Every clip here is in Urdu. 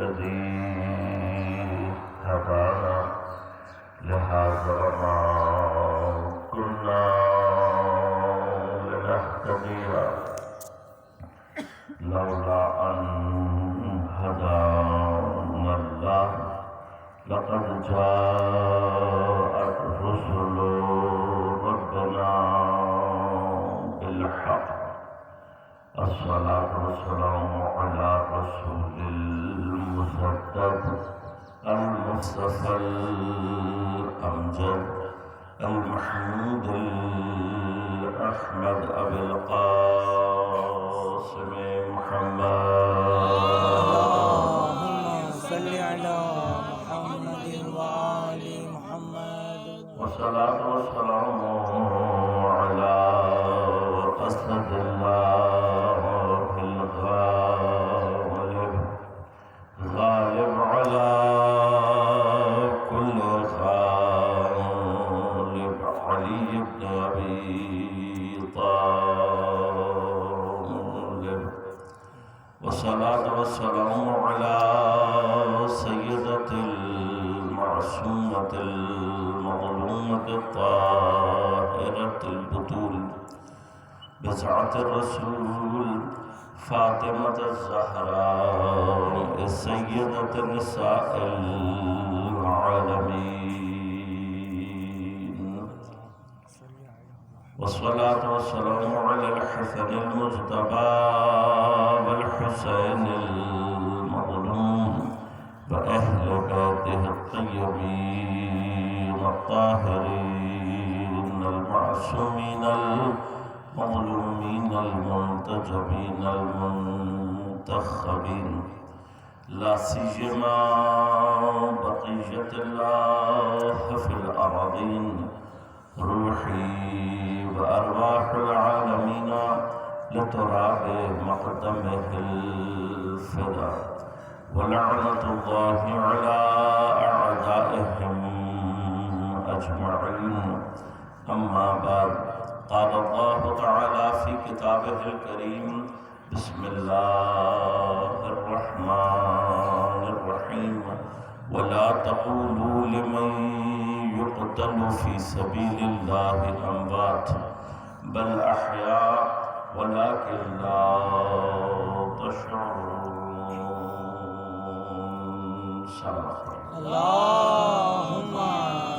الذي هدانا لهذا وما كنا لنهتدي لولا أن هدانا الله لقد جاءت رسل ربنا بالحق الصلاة والسلام على رسول المصدق المصطفى الأمجد المحمود الأحمد أبي القاسم محمد اللهم صل على محمد وآل محمد والصلاة والسلام على أسد الله الغالب غالب على كل غالب علي بن أبي طالب والصلاة والسلام على سيدة المعصومة المظلومة الطاهرة البتول بسعة الرسول فاطمة الزهراء السيدة نساء العالمين والصلاة والسلام على الحسن المجتبى والحسين المظلوم وأهل بيته الطيبين الطاهرين المعصومين المظلومين المنتجبين المنتخبين لا سيما بقية الله في الأراضين روحي وأرواح العالمين لتراب مقدمه الفدا ولعنة الله على أعدائهم أجمعين أما بعد قال الله تعالى في كتابه الكريم بسم الله الرحمن الرحيم ولا تقولوا لمن يقتل في سبيل الله أموات بل أحياء ولكن لا تشعرون صدق اللهم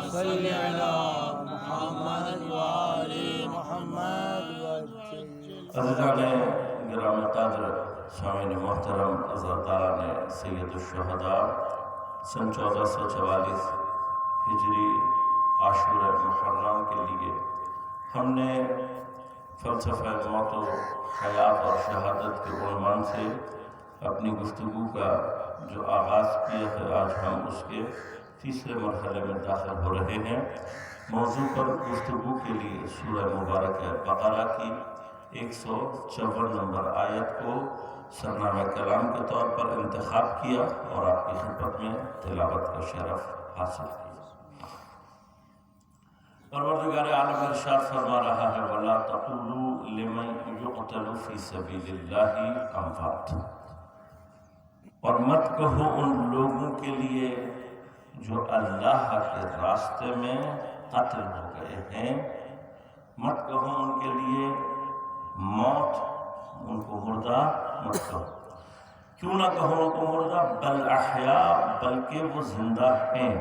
صل على محمد وآل محمد عزیزان گرام قدر سامعین محترم اللہ تعالیٰ نے سید الشہداء سن 1444 ہجری عاشور محرم کے لیے ہم نے فلسفہ موت و حیات اور شہادت کے عنوان سے اپنی گفتگو کا جو آغاز کیا ہے آج ہم اس کے تیسرے مرحلے میں داخل ہو رہے ہیں موضوع پر گفتگو کے لیے سورہ مبارک بقرہ کی 154 نمبر آیت کو سرنامہ کلام کے طور پر انتخاب کیا اور آپ کی خدمت میں تلاوت کا شرف حاصل کیا۔ پروردگار عالم ارشاد فرما رہا ہے وَلَا تَقُولُوا لِمَنْ يُقْتَلُ فِي سَبِيلِ اللَّهِ أَمْوَاتٌ، اور مت کہو ان لوگوں کے لیے جو اللہ کے راستے میں قتل ہو گئے ہیں، مت کہو ان کے لیے موت، ان کو مردہ مت کہو۔ کیوں نہ کہو ان کو مردہ؟ بل احیاء، بلکہ وہ زندہ ہیں،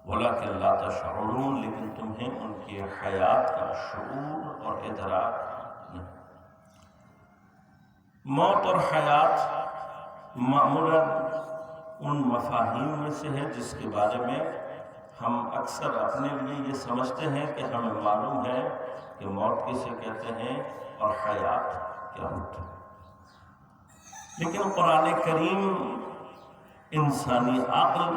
ولیکن لا تشعرون، لیکن تمہیں ان کی حیات کا شعور اور ادراک نہیں۔ موت اور حیات معمولاً ان مفاہیم میں سے ہے جس کے بارے میں ہم اکثر اپنے لیے یہ سمجھتے ہیں کہ ہمیں معلوم ہے کہ موت کسے کہتے ہیں اور حیات کیا ہوتا ہے، لیکن قرآن کریم انسانی عقل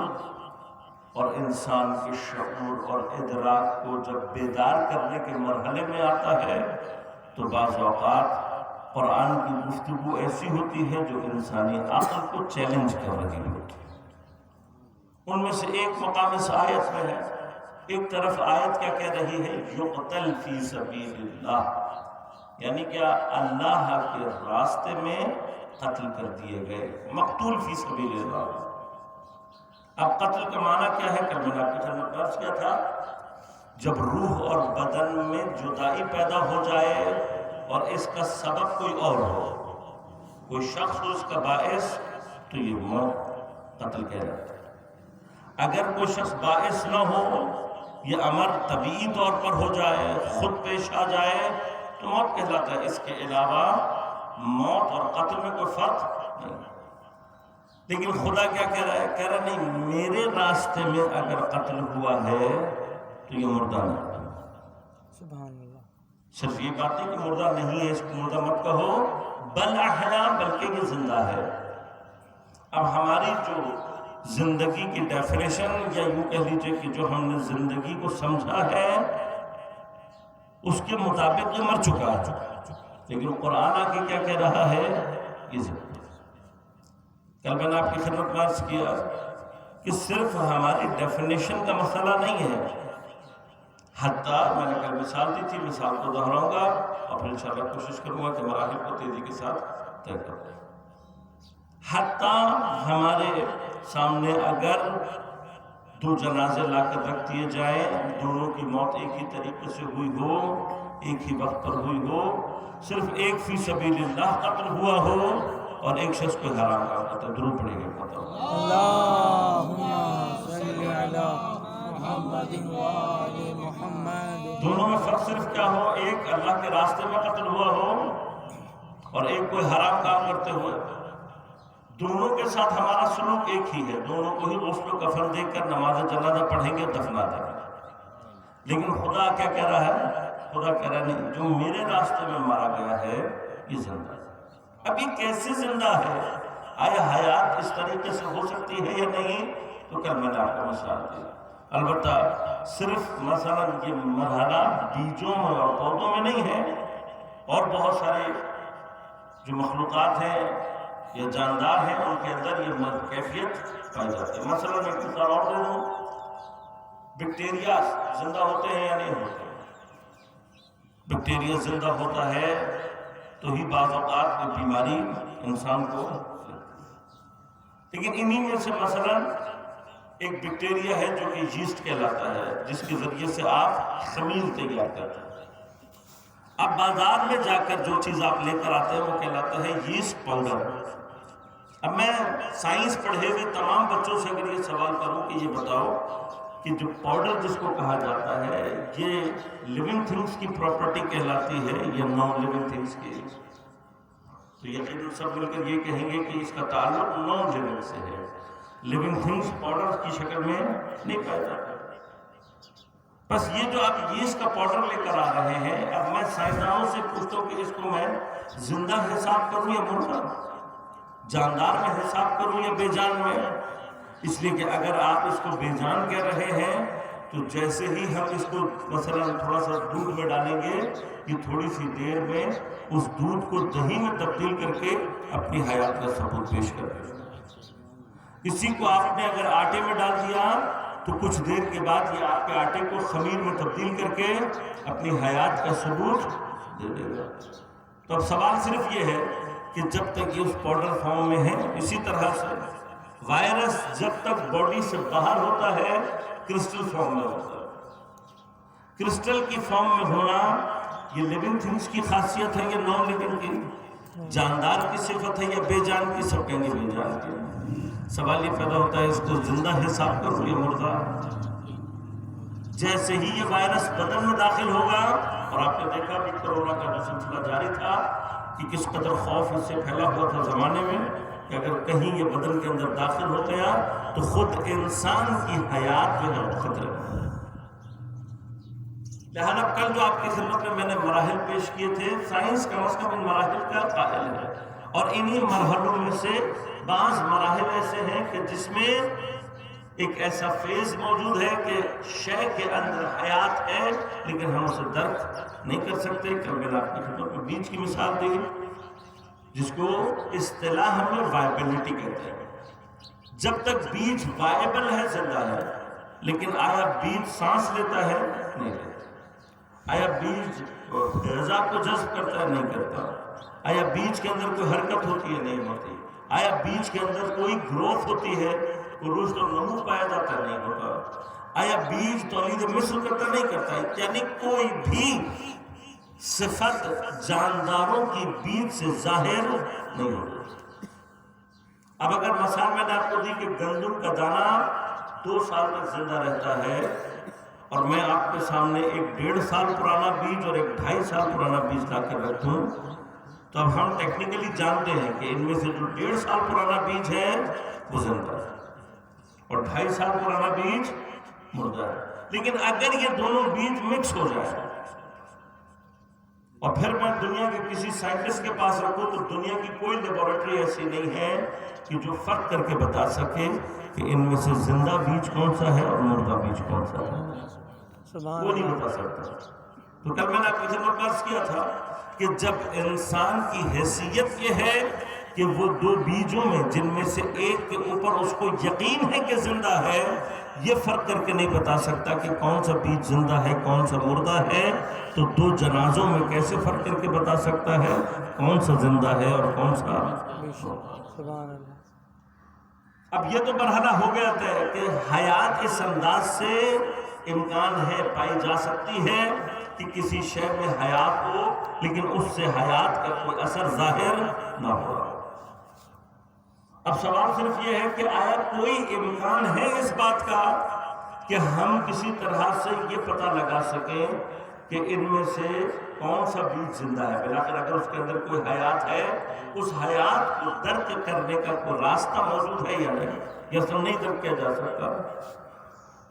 اور انسان کے شعور اور ادراک کو جب بیدار کرنے کے مرحلے میں آتا ہے تو بعض اوقات قرآن کی گفتگو ایسی ہوتی ہے جو انسانی عقل کو چیلنج کر رہی ہوتی ہے۔ ان میں سے ایک مقام اس آیت میں ہے، ایک طرف آیت کیا کہہ رہی ہے، یقتل فی سبیل اللہ، یعنی کیا اللہ کے راستے میں قتل کر دیے گئے، مقتول فی سبیل اللہ۔ اب قتل کا معنی کیا ہے؟ کل میں نے آپ کی خدمت میں عرض کیا تھا، جب روح اور بدن میں جدائی پیدا ہو جائے اور اس کا سبب کوئی اور ہو، کوئی شخص ہو اس کا باعث، تو یہ موت قتل کہلاتا ہے۔ اگر کوئی شخص باعث نہ ہو، یہ امر طبیعی طور پر ہو جائے، خود پیش آ جائے، تو موت کہلاتا ہے۔ اس کے علاوہ موت اور قتل میں کوئی فرق نہیں۔ لیکن خدا کیا کہہ رہا ہے؟ کہہ رہا نہیں، میرے راستے میں اگر قتل ہوا ہے تو یہ مردہ نہیں۔ سبحان اللہ۔ صرف یہ بات نہیں کہ مردہ نہیں ہے، اس کو مردہ مت کہو، بل احیا، بلکہ یہ زندہ ہے۔ اب ہماری جو زندگی کی ڈیفینیشن، یا یوں کہہ لیجیے کہ جو ہم نے زندگی کو سمجھا ہے، اس کے مطابق یہ مر چکا ہے، لیکن قرآن آ کے کیا کہہ رہا ہے؟ یہ زندہ۔ کل میں نے آپ کی خدمت میں عرض کیا کہ صرف ہماری ڈیفینیشن کا مسئلہ نہیں ہے، حتیٰ میں نے کل مثال دی تھی، مثال کو دہراؤں گا اور پھر انشاءاللہ کوشش کروں گا کہ مراحل کو تیزی کے ساتھ طے کروں۔ حتیٰ ہمارے سامنے اگر دو جنازے لا کر رکھ دیے جائیں، دونوں کی موت ایک ہی طریقے سے ہوئی ہو، ایک ہی وقت پر ہوئی ہو، صرف ایک فی سبیل اللہ قتل ہوا ہو اور ایک شخص کو حرام کام کرتا ہے، درود پڑے گا پتہ۔ اللہم صلی علی محمد وآل محمد۔ دونوں میں فرق صرف کیا ہو؟ ایک اللہ کے راستے میں قتل ہوا ہو اور ایک کوئی حرام کام کرتے ہوئے۔ دونوں کے ساتھ ہمارا سلوک ایک ہی ہے، دونوں کو ہی غسل و کفن دے کر نماز جنازہ پڑھیں گے، دفنا دیں گے۔ لیکن خدا کیا کہہ رہا ہے؟ خدا کہہ رہا نہیں، جو میرے راستے میں مارا گیا ہے یہ زندہ ہے۔ اب یہ کیسے زندہ ہے؟ آیا حیات اس طریقے سے ہو سکتی ہے یا نہیں؟ تو کل میں نے آپ کو مثال دی۔ البتہ صرف مثلا یہ مرحلہ بیجوں میں اور پودوں میں نہیں ہے، اور بہت سارے جو مخلوقات ہیں یا جاندار ہیں ان کے اندر یہ کیفیت پائی جاتی ہے۔ مثلا میں ایک مثال اور دے دوں، بیکٹیریا زندہ ہوتے ہیں یا نہیں ہوتے؟ بیکٹیریا زندہ ہوتا ہے تو ہی بعض اوقات کوئی بیماری انسان کو، لیکن انہی میں سے مثلا ایک بیکٹیریا ہے جو کہ یسٹ کہلاتا ہے، جس کے ذریعے سے آپ خمیر تیار کرتے ہیں۔ اب بازار میں جا کر جو چیز آپ لے کر آتے ہیں وہ کہلاتا ہے یسٹ پاؤڈر۔ اب میں سائنس پڑھے ہوئے تمام بچوں سے اگر یہ سوال کروں کہ یہ بتاؤ کہ جو پاؤڈر جس کو کہا جاتا ہے یہ لیونگ تھنگس کی پراپرٹی کہلاتی ہے یا نان لیونگ تھنگس کی، تو یقیناً سب مل کر یہ کہیں گے کہ اس کا تعلق نان لیونگ سے ہے، لیونگ تھنگس پاؤڈر کی شکل میں نہیں پایا جاتا۔ بس یہ جو آپ یسٹ کا پاؤڈر لے کر آ رہے ہیں، اب میں سائنسدانوں سے پوچھتا ہوں کہ اس کو میں زندہ حساب کروں یا مردہ، جاندار میں حساب کروں یا بے جان میں؟ اس لیے کہ اگر آپ اس کو بے جان کہہ رہے ہیں تو جیسے ہی ہم اس کو مثلا تھوڑا سا دودھ میں ڈالیں گے، یہ تھوڑی سی دیر میں اس دودھ کو دہی میں تبدیل کر کے اپنی حیات کا ثبوت پیش کر دے گا۔ اسی کو آپ نے اگر آٹے میں ڈال دیا تو کچھ دیر کے بعد یہ آپ کے آٹے کو خمیر میں تبدیل کر کے اپنی حیات کا ثبوت دے دے گا۔ تو اب سوال صرف یہ ہے کہ جب تک یہ اس پاؤڈر فارم میں ہے، اسی طرح سے وائرس جب تک باڈی سے باہر ہوتا ہے کرسٹل فارم میں ہوتا ہے۔ کرسٹل کی فارم میں ہونا یہ لیونگ تھنگس کی خاصیت ہے یا نان لیونگ کی؟ جاندار کی صفت ہے یا بے جان کی؟ سب کہیں گے بے جان کی۔ سوال یہ پیدا ہوتا ہے اس کو زندہ حساب کرو یا مردہ؟ جیسے ہی یہ وائرس بدن میں داخل ہوگا، اور آپ نے دیکھا بھی کرونا کا جو سلسلہ جاری تھا کہ کس قدر خوف اس سے پھیلا ہوا تھا زمانے میں، کہ اگر کہیں یہ بدن کے اندر داخل ہو گیا تو خود انسان کی حیات جو ہے خطرے میں۔ لہذا کل جو آپ کی خدمت میں نے مراحل پیش کیے تھے، سائنس کم از کم ان مراحل کا قائل ہے، اور انہی مرحلوں میں سے بعض مراحل ایسے ہیں کہ جس میں ایک ایسا فیز موجود ہے کہ شے کے اندر حیات ہے لیکن ہم اسے درک نہیں کر سکتے۔ کل میں نے آپ کی خدمت میں بیج کی مثال دی، جس کو اصطلاح میں وائبلٹی کہتے ہیں۔ جب تک بیج وائبل ہے، زندہ ہے، لیکن آیا بیج سانس لیتا ہے؟ نہیں لیتا۔ آیا بیج غذا کو جذب کرتا ہے؟ نہیں کرتا۔ آیا بیج کے اندر کوئی حرکت ہوتی ہے؟ نہیں ہوتی۔ آیا بیج کے اندر کوئی گروتھ ہوتی ہے؟ کوئی رشد و نمو پایا جاتا ہے؟ نہیں ہوتا۔ آیا بیج تولید مثل کرتا؟ نہیں کرتا۔ یعنی کوئی بھی صفت جانداروں کی بیج سے ظاہر نہیں ہوتی۔ اب اگر مثال میں نے آپ کو دی کہ گندم کا دانہ 2 سال تک زندہ رہتا ہے، اور میں آپ کے سامنے ایک 1.5 سال پرانا بیج اور ایک 2.5 سال پرانا بیج لا کر رکھوں، تو اب ہم ٹیکنیکلی جانتے ہیں کہ ان میں سے جو 1.5 سال پرانا بیج ہے وہ زندہ ہے اور 2.5 سال پرانا بیج مردہ ہے۔ لیکن اگر یہ دونوں بیج مکس ہو جائے اور پھر میں دنیا کے کسی سائنٹسٹ کے پاس رکھوں، تو دنیا کی کوئی لیبارٹری ایسی نہیں ہے کہ جو فرق کر کے بتا سکے کہ ان میں سے زندہ بیج کون سا ہے اور مردہ بیج کون سا ہے۔ وہ نہیں بتا سکتا۔ تو کل میں نے آپ کی خدمت میں عرض کیا تھا کہ جب انسان کی حیثیت یہ ہے کہ وہ 2 بیجوں میں جن میں سے ایک کے اوپر اس کو یقین ہے کہ زندہ ہے، یہ فرق کر کے نہیں بتا سکتا کہ کون سا بیج زندہ ہے کون سا مردہ ہے، تو 2 جنازوں میں کیسے فرق کر کے بتا سکتا ہے کون سا زندہ ہے اور کون سا؟ سبحان اللہ۔ اب یہ تو مرحلہ ہو گیا تھا کہ حیات اس انداز سے امکان ہے، پائی جا سکتی ہے کہ کسی شے میں حیات ہو لیکن اس سے حیات کا کوئی اثر ظاہر نہ ہو۔ اب سوال صرف یہ ہے کہ آیا کوئی امکان ہے اس بات کا کہ ہم کسی طرح سے یہ پتہ لگا سکیں کہ ان میں سے کون سا بیج زندہ ہے؟ بلاخر اگر اس کے اندر کوئی حیات ہے، اس حیات کو درک کرنے کا کوئی راستہ موجود ہے یا نہیں؟ یا تو نہیں درک کیا جا سکتا؟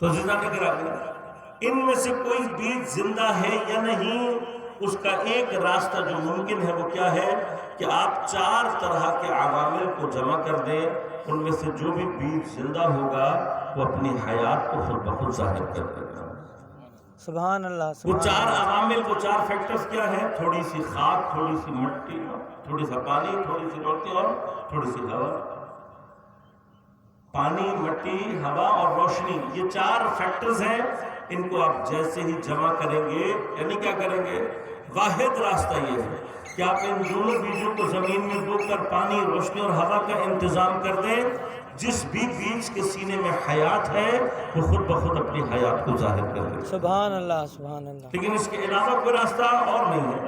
تو زندہ نگر آگے ان میں سے کوئی بیج زندہ ہے یا نہیں، اس کا ایک راستہ جو ممکن ہے وہ کیا ہے کہ آپ 4 طرح کے عوامل کو جمع کر دیں، ان میں سے جو بھی بیج زندہ ہوگا وہ اپنی حیات کو خود بخود ظاہر کر دے گا۔ سبحان اللہ۔ وہ 4 عوامل، وہ 4 فیکٹرز کیا ہیں؟ تھوڑی سی خاک، تھوڑی سی مٹی، تھوڑی سا پانی، تھوڑی سی روشنی اور تھوڑی سی ہوا۔ پانی، مٹی، ہوا اور روشنی، یہ 4 فیکٹرز ہیں۔ ان کو آپ جیسے ہی جمع کریں گے، یعنی کیا کریں گے؟ واحد راستہ یہ ہے کہ آپ ان دونوں بیجوں کو زمین میں ڈوب کر پانی، روشنی اور ہوا کا انتظام کر دیں، جس بھی بیج کے سینے میں حیات ہے وہ خود بخود اپنی حیات کو ظاہر کر دے۔ سبحان اللہ، سبحان اللہ۔ لیکن اس کے علاوہ کوئی راستہ اور نہیں ہے،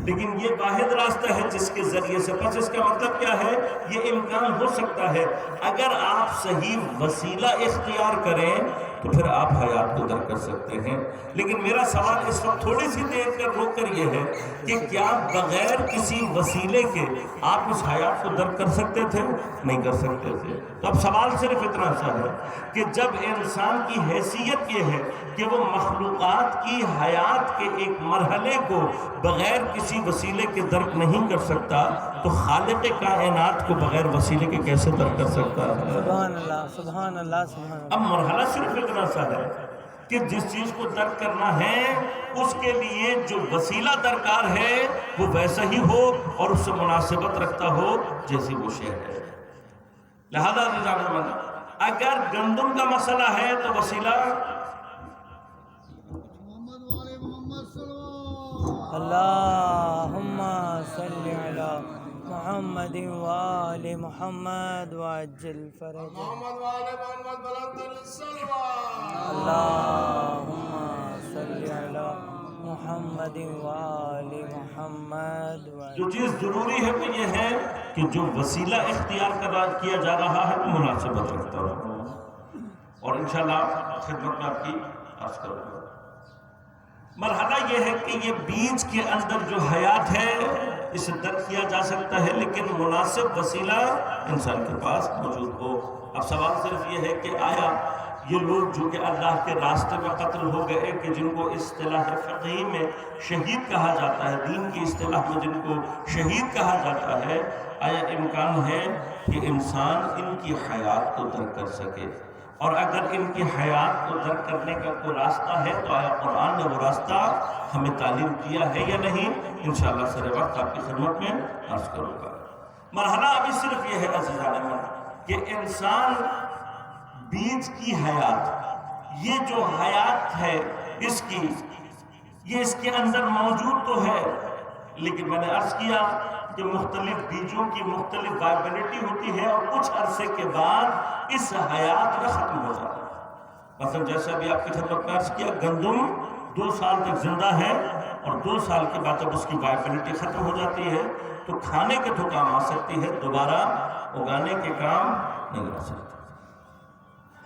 لیکن یہ واحد راستہ ہے جس کے ذریعے سے، بس اس کا مطلب کیا ہے؟ یہ امکان ہو سکتا ہے اگر آپ صحیح وسیلہ اختیار کریں تو پھر آپ حیات کو درک کر سکتے ہیں۔ لیکن میرا سوال اس وقت تھوڑی سی دیر کر روک کر یہ ہے کہ کیا بغیر کسی وسیلے کے آپ اس حیات کو درک کر سکتے تھے؟ نہیں کر سکتے تھے۔ تو اب سوال صرف اتنا سا ہے کہ جب انسان کی حیثیت یہ ہے کہ وہ مخلوقات کی حیات کے ایک مرحلے کو بغیر کسی وسیلے کے درک نہیں کر سکتا، تو خالق کائنات کو بغیر وسیلے کے کیسے درک کر سکتا ہے؟ سبحان اللہ، سبحان اللہ، سبحان اللہ۔ اب مرحلہ صرف اتنا سا ہے کہ جس چیز کو درک کرنا ہے اس کے لیے جو وسیلہ درکار ہے وہ ویسا ہی ہو اور اس سے مناسبت رکھتا ہو جیسی وہ شے ہے۔ لہذا اگر گندم کا مسئلہ ہے تو وسیلہ اللہم صلی علی محمد وآل محمد وعجل فرج اللہم صلی علی محمد وآل محمد جو چیز ضروری ہے وہ یہ ہے کہ جو وسیلہ اختیار کیا جا رہا ہے وہ مناسبت رکھتا ہو، اور انشاءاللہ خدمت میں آپ کی عرض کروں گا۔ مرحلہ یہ ہے کہ یہ بیج کے اندر جو حیات ہے اسے درک کیا جا سکتا ہے لیکن مناسب وسیلہ انسان کے پاس موجود ہو۔ اب سوال صرف یہ ہے کہ آیا یہ لوگ جو کہ اللہ کے راستے میں قتل ہو گئے، کہ جن کو اصطلاح فقہی میں شہید کہا جاتا ہے، دین کی اصطلاح میں جن کو شہید کہا جاتا ہے، آیا امکان ہے کہ انسان ان کی حیات کو درک کر سکے؟ اور اگر ان کی حیات کو درک کرنے کا کوئی راستہ ہے تو آیا قرآن نے وہ راستہ ہمیں تعلیم کیا ہے یا نہیں؟ انشاءاللہ سر وقت آپ کی خدمت میں عرض کروں گا۔ مرحلہ ابھی صرف یہ ہے عزیزان من کہ انسان بیج کی حیات، یہ جو حیات ہے اس کی، یہ اس کے اندر موجود تو ہے لیکن میں نے عرض کیا کہ مختلف بیجوں کی مختلف وائبلٹی ہوتی ہے اور کچھ عرصے کے بعد اس حیات میں ختم ہو جاتا ہے۔ مثلا جیسے ابھی آپ کی خدمت میں عرض کیا، گندم 2 سال تک زندہ ہے اور 2 سال کے بعد جب اس کی وائبلٹی ختم ہو جاتی ہے تو کھانے کے تو کام آ سکتی ہے، دوبارہ اگانے کے کام نہیں آ سکتی۔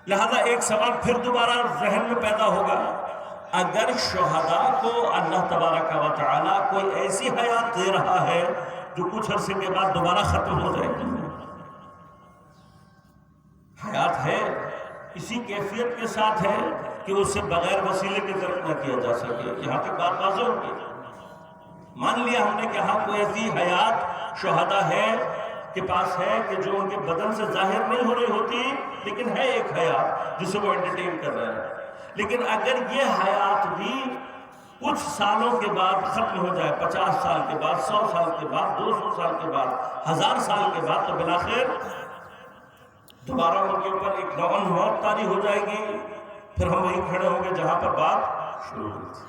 لہذا ایک سوال پھر دوبارہ ذہن میں پیدا ہوگا، اگر شہداء کو اللہ تبارک و تعالیٰ کوئی ایسی حیات دے رہا ہے جو کچھ عرصے کے بعد دوبارہ ختم ہو جائے گی، حیات ہے اسی کیفیت کے ساتھ ہے کہ اسے بغیر وسیلے کے ترک نہ کیا جا سکے، یہاں تک بات واضح ہوگی۔ مان لیا ہم نے کہ ہاں کوئی ایسی حیات شہداء ہے کے پاس ہے کہ جو ان کے بدن سے ظاہر نہیں ہو رہی ہوتی، لیکن ہے ایک حیات جسے وہ انٹرٹین کر رہے ہیں، لیکن اگر یہ حیات بھی کچھ سالوں کے بعد ختم ہو جائے، 50 سال کے بعد، 100 سال کے بعد، 200 سال کے بعد، 1000 سال کے بعد، تو بالآخر دوبارہ ان کے اوپر ایک نون موت طاری ہو جائے گی، پھر ہم وہیں کھڑے ہوں گے جہاں پر بات شروع ہوئی تھی۔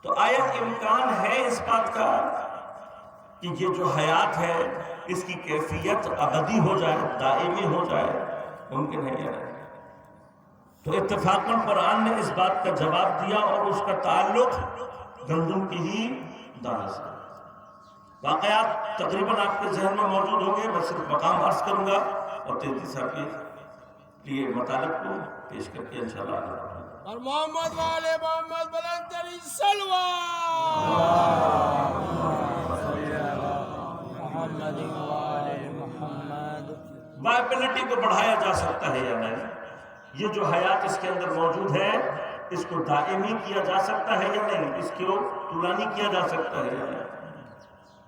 تو آیا امکان ہے اس بات کا کہ یہ جو حیات ہے اس کی کیفیت ابدی ہو جائے، دائمی ہو جائے؟ ممکن ہے یا نہیں؟ تو اتفاقاً قرآن نے اس بات کا جواب دیا اور اس کا تعلق گندم کی ہی دانے سے۔ واقعات تقریباً آپ کے ذہن میں موجود ہوں گے، میں صرف مقام عرض کروں گا اور تیزی سے آپ کے لیے مطالب کو پیش کر کے انشاءاللہ اور محمد والے محمد بلند ترین سلوہ محمد وآل محمد۔ وائبلٹی کو بڑھایا جا سکتا ہے یا نہیں؟ یہ جو حیات اس کے اندر موجود ہے اس کو دائمی کیا جا سکتا ہے یا نہیں؟ اس کو طولانی کیا جا سکتا ہے یا نہیں؟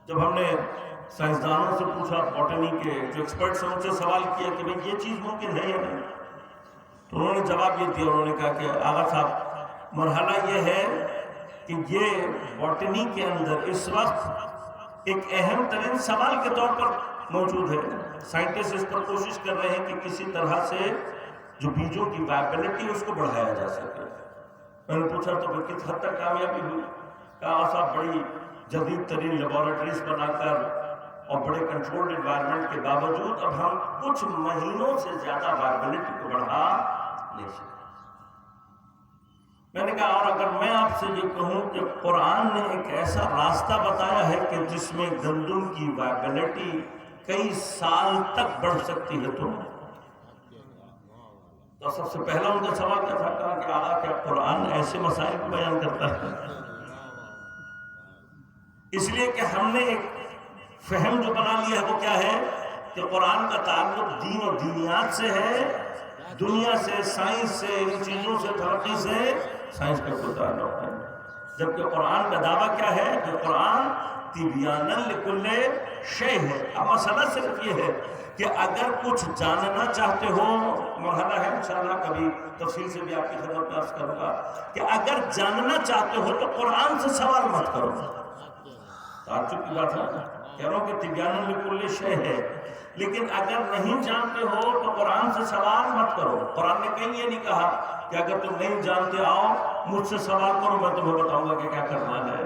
جب ہم نے سائنسدانوں سے پوچھا، باٹنی کے جو ایکسپرٹس ہیں ان سے سوال کیا کہ بھئی یہ چیز ممکن ہے یا نہیں، تو انہوں نے جواب یہ دیا، انہوں نے کہا کہ آغا صاحب مرحلہ یہ ہے کہ یہ باٹنی کے اندر اس وقت ایک اہم ترین سوال کے طور پر موجود ہے۔ سائنٹسٹ اس پر کوشش کر رہے ہیں کہ کسی طرح سے جو بیجوں کی وائبلٹی اس کو بڑھایا جا سکے۔ میں نے پوچھا تو کس حد تک کامیابی ہوئی؟ کہا صاحب بڑی جدید ترین لیبارٹریز بنا کر اور بڑے کنٹرولڈ انوائرمنٹ کے باوجود اب ہم کچھ مہینوں سے زیادہ وائبلٹی کو بڑھا نہیں سکتے۔ میں نے کہا اور اگر میں آپ سے یہ کہوں کہ قرآن نے ایک ایسا راستہ بتایا ہے کہ جس میں گندم کی وائبلٹی کئی سال تک بڑھ سکتی ہے، تو سب سے پہلا ان کا سوال کیا تھا؟ کہا کہ آقا کیا قرآن ایسے مسائل کو بیان کرتا ہے؟ اس لیے کہ ہم نے ایک فہم جو بنا لیا ہے وہ کیا ہے کہ قرآن کا تعلق دین اور دینیات سے ہے، دنیا سے، سائنس سے، ان چیزوں سے، ترقی سے سائنس کا کوئی تعلق ہے۔ جبکہ قرآن کا دعویٰ کیا ہے کہ قرآن تبیانا لکل شیء ہے۔ اب مسئلہ صرف یہ ہے کہ اگر کچھ جاننا چاہتے ہو، مرحلہ ہے انشاءاللہ کبھی تفصیل سے بھی آپ کی خدمت میں عرض کروں گا کہ اگر جاننا چاہتے ہو تو قرآن سے سوال مت کرو۔ تعجب کی بات ہے، کہہ رہا ہوں کہ تبیانا لکل شیء ہے، لیکن اگر نہیں جانتے ہو تو قرآن سے سوال مت کرو۔ قرآن نے کہیں یہ نہیں کہا کہ اگر تم نہیں جانتے آؤ مجھ سے سوال کرو، میں تمہیں بتاؤں گا کہ کیا کرنا ہے۔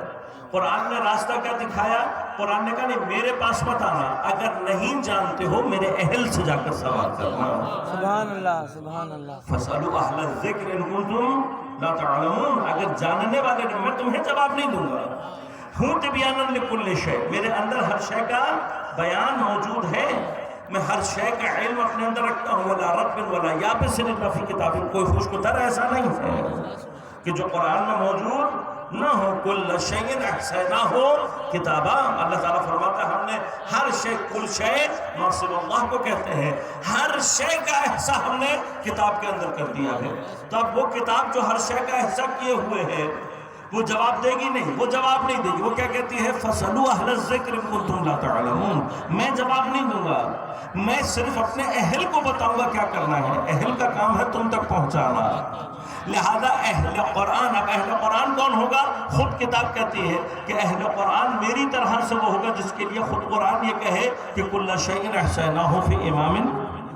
قرآن نے راستہ کیا دکھایا؟ قرآن نے کہا نہیں میرے پاس مت آنا، اگر نہیں جانتے ہو میرے اہل سے جا کر سوال کرنا۔ سبحان اللہ، سبحان اللہ۔ فَاسْأَلُوا أَهْلَ الذِّكْرِ إِن كُنتُمْ لَا تَعْلَمُونَ، اگر جاننے والے نہیں، میں تمہیں جواب نہیں دوں گا۔ ہوں تبیانا لکل شیء، میرے اندر ہر شے کا بیان موجود ہے، میں ہر شے کا علم اپنے اندر رکھتا ہوں۔ وَلَا رَبٍ وَلَا يَابِسٍ إِلَّا فِي كِتَابٍ، کوئی خوشگوار ایسا نہیں ہے کہ جو قرآن میں موجود نہ ہو۔ کل شیء احصیناہ کتابا، اللہ تعالیٰ فرماتا ہے ہم نے ہر شے، کل شیء ناصب اللہ کو کہتے ہیں، ہر شے کا احصاء ہم نے کتاب کے اندر کر دیا ہے۔ تو اب وہ کتاب جو ہر شے کا احصاء کیے ہوئے ہے وہ جواب دے گی نہیں، وہ جواب نہیں دے گی۔ وہ کیا کہتی ہے؟ فَاسْأَلُوا أَهْلَ الذِّكْرِ إِن كُنتُمْ لَا تَعْلَمُونَ، میں جواب نہیں دوں گا، میں صرف اپنے اہل کو بتاؤں گا کیا کرنا ہے، اہل کا کام ہے تم تک پہنچانا۔ لہذا اہل قرآن، اب اہل قرآن کون ہوگا؟ خود کتاب کہتی ہے کہ اہل قرآن میری طرح سے وہ ہوگا جس کے لیے خود قرآن یہ کہے کہ کل شیء احصیناہ فی امام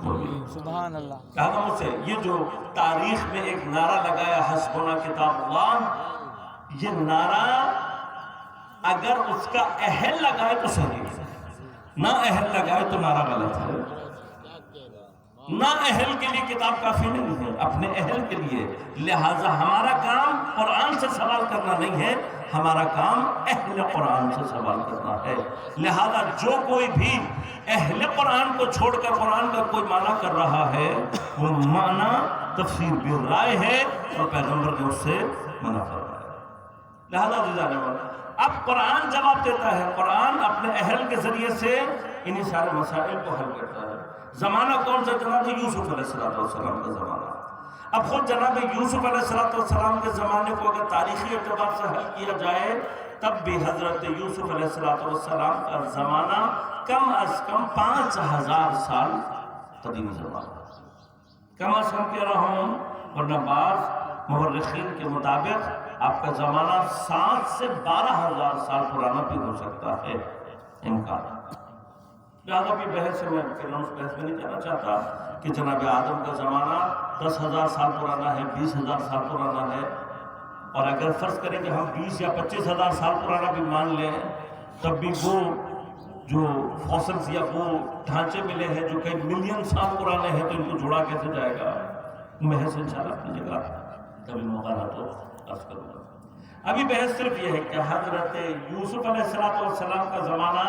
مبین۔ سبحان اللہ۔ کہا مجھ سے یہ جو تاریخ میں ایک نعرہ لگایا حسبنا کتاب اللہ، یہ نعرہ اگر اس کا اہل لگائے تو صحیح ہے، نہ اہل لگائے تو نعرہ غلط ہے۔ نہ اہل کے لیے کتاب کافی نہیں ہے، اپنے اہل کے لیے۔ لہٰذا ہمارا کام قرآن سے سوال کرنا نہیں ہے، ہمارا کام اہل قرآن سے سوال کرنا ہے۔ لہٰذا جو کوئی بھی اہل قرآن کو چھوڑ کر قرآن کا کوئی معنی کر رہا ہے، وہ معنی تفسیر بالرائے ہے اور پیغمبر نے اس سے منع فرمایا۔ لہٰذا جزانے والا اب قرآن جواب دیتا ہے، قرآن اپنے اہل کے ذریعے سے انہی سارے مسائل کو حل کرتا ہے۔ زمانہ کون سا؟ جناب یوسف علیہ السلام کا زمانہ۔ اب خود جناب یوسف علیہ السلام کے زمانے کو اگر تاریخی اعتبار سے حل کیا جائے تب بھی حضرت یوسف علیہ السلام کا زمانہ کم از کم 5000 سال قدیم زمانہ، کم از کم کہہ رہا ہوں، ورنہ بعض مورخین کے مطابق آپ کا زمانہ 7 سے 12000 سال پرانا بھی ہو سکتا ہے، امکان۔ لہٰذا بھی بحث میں اس بحث میں نہیں کہنا چاہتا کہ جناب آدم کا زمانہ 10,000 سال پرانا ہے، 20,000 سال پرانا ہے، اور اگر فرض کریں کہ ہم 20 یا 25,000 سال پرانا بھی مان لیں تب بھی وہ جو فوسلز یا وہ ڈھانچے ملے ہیں جو کئی ملین سال پرانے ہیں تو ان کو جوڑا کیسے جائے گا؟ بحث انشاءاللہ اپنی جگہ کبھی موقع نہ تو عرض کروں گا۔ ابھی بحث صرف یہ ہے کہ حضرت یوسف علیہ السلام کا زمانہ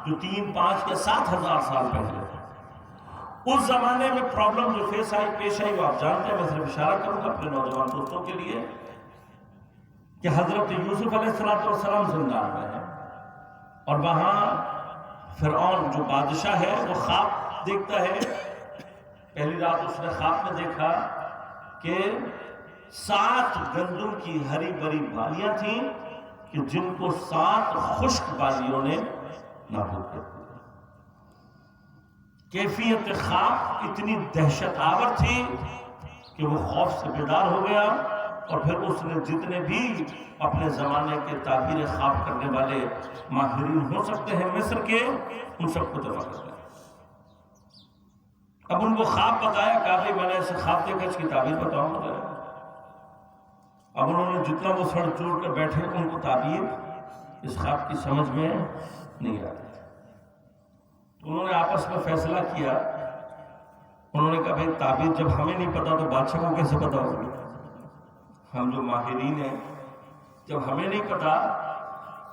جو 3، 5 یا 7,000 سال پہلے اس زمانے میں پرابلم جو پیش آئی وہ آپ جانتے ہیں، میں صرف اشارہ کروں گا اپنے نوجوان دوستوں کے لیے کہ حضرت یوسف علیہ السلام زندان میں ہیں اور وہاں فرعون جو بادشاہ ہے وہ خواب دیکھتا ہے۔ پہلی رات اس نے خواب میں دیکھا کہ 7 گندم کی ہری بھری بالیاں تھیں کہ جن کو 7 خشک بالیوں نے نابود کر دیا۔ کیفیت خواب اتنی دہشت آور تھی کہ وہ خوف سے بیدار ہو گیا، اور پھر اس نے جتنے بھی اپنے زمانے کے تعبیر خواب کرنے والے ماہرین ہو سکتے ہیں مصر کے، ان سب کو جمع کر دیا۔ اب ان کو خواب بتایا، کہا کہ میں نے ایسے خواب دیکھا، اس کی تعبیر بتاؤں مجھے۔ اب انہوں نے جتنا وہ سر جوڑ کر بیٹھے ان کو تعبیر اس خواب کی سمجھ میں نہیں آئی۔ انہوں نے آپس میں فیصلہ کیا، انہوں نے کہا بھائی تعبیر جب ہمیں نہیں پتا تو بادشاہ کو کیسے پتا ہوگی؟ ہم جو ماہرین ہیں جب ہمیں نہیں پتا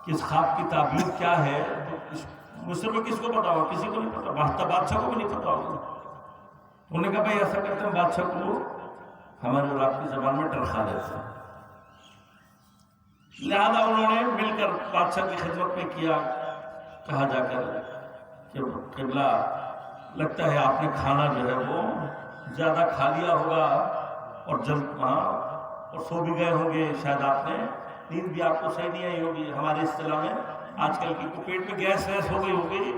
کہ اس خواب کی تعبیر کیا ہے تو مصر میں کس کو پتا ہوگا؟ کسی کو نہیں پتا، بادشاہ کو بھی نہیں پتا ہوگا۔ انہوں نے کہا بھائی ایسا کرتے ہیں، بادشاہ کو ہمارے اور آپ کی زبان میں ٹرخا دیتے ہیں۔ لہذا انہوں نے مل کر بادشاہ کی خدمت میں کیا، کہا جا کر کہ قبلہ لگتا ہے آپ نے کھانا جو ہے وہ زیادہ کھا لیا ہوگا اور جلد وہاں اور سو بھی گئے ہوں گے، شاید آپ نے نیند بھی آپ کو صحیح نہیں آئی ہوگی، ہمارے اصطلاح میں آج کل کی پیٹ میں گیس ویس ہو گئی ہوگی،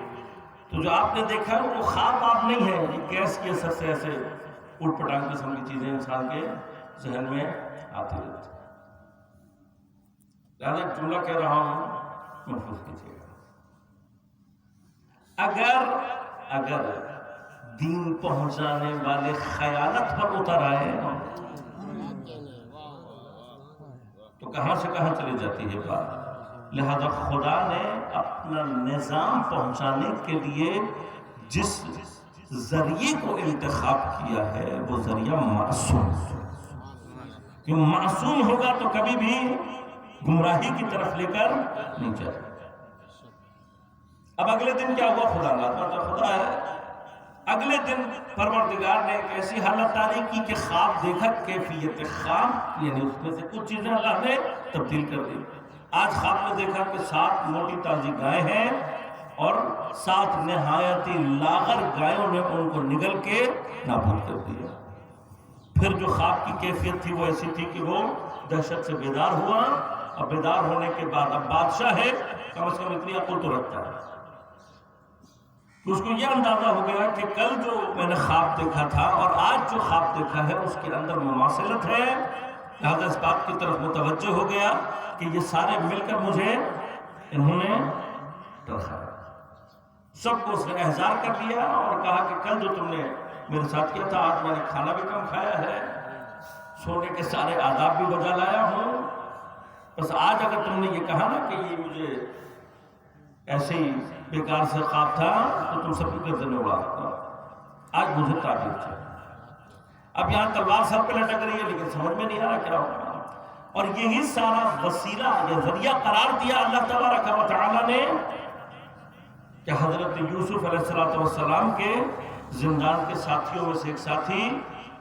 تو جو آپ نے دیکھا ہے وہ خواب آپ نہیں ہے، یہ گیس کے اثر سے ایسے اٹھ پٹانگ قسم کی چیزیں انسان کے ذہن میں آتی رہتی۔ لہذا ایک جملہ کہہ رہا ہوں، محفوظ کیجیے گا۔ اگر دین پہنچانے والے خیانت پر اتر آئے تو کہاں سے کہاں چلی جاتی ہے بات۔ لہذا خدا نے اپنا نظام پہنچانے کے لیے جس ذریعے کو انتخاب کیا ہے وہ ذریعہ معصوم، کہ معصوم ہوگا تو کبھی بھی گمراہی کی طرف لے کر نہیں جائے۔ اب اگلے دن کیا ہوا؟ خدا خدا ہے، اگلے دن پروردگار نے ایک ایسی حالت طاری کی کہ خواب دیکھا، کیفیت خواب یعنی اس میں سے کچھ چیزیں اللہ نے تبدیل کر دی۔ آج خواب میں دیکھا کہ 7 موٹی تازی گائے ہیں اور 7 نہایتی لاغر گایوں نے ان کو نگل کے نابود کر دیا۔ پھر جو خواب کی کیفیت تھی وہ ایسی تھی کہ وہ دہشت سے بیدار ہوا، اور بیدار ہونے کے بعد اب بادشاہ ہے، کم از کم اتنی عقل تو رکھتا ہے، اس کو یہ اندازہ ہو گیا کہ کل جو میں نے خواب دیکھا تھا اور آج جو خواب دیکھا ہے اس کے اندر مماثلت ہے۔ لہذا اس بات کی طرف متوجہ ہو گیا کہ یہ سارے مل کر مجھے انہوں نے ڈرایا۔ سب کو اس نے احضار کر دیا اور کہا کہ کل جو تم نے میرے ساتھ کیا تھا، آج میں نے کھانا بھی کم کھایا ہے، سونے کے سارے آداب بھی بجا لایا ہوں، بس آج اگر تم نے یہ کہا نا کہ یہ مجھے ایسے ہی بیکار سے خواب تھا تو تم سب کی گردنیں اڑا دیتا. آج مجھے تعبیر چاہیے. اب یہاں تلوار سر پہ لٹک رہی ہے لیکن سمجھ میں نہیں آ رہا کیا ہوگا. اور یہی سارا وسیلہ یا ذریعہ قرار دیا اللہ تبارک و تعالیٰ نے کہ حضرت یوسف علیہ السلام کے زندان کے ساتھیوں میں سے ایک ساتھی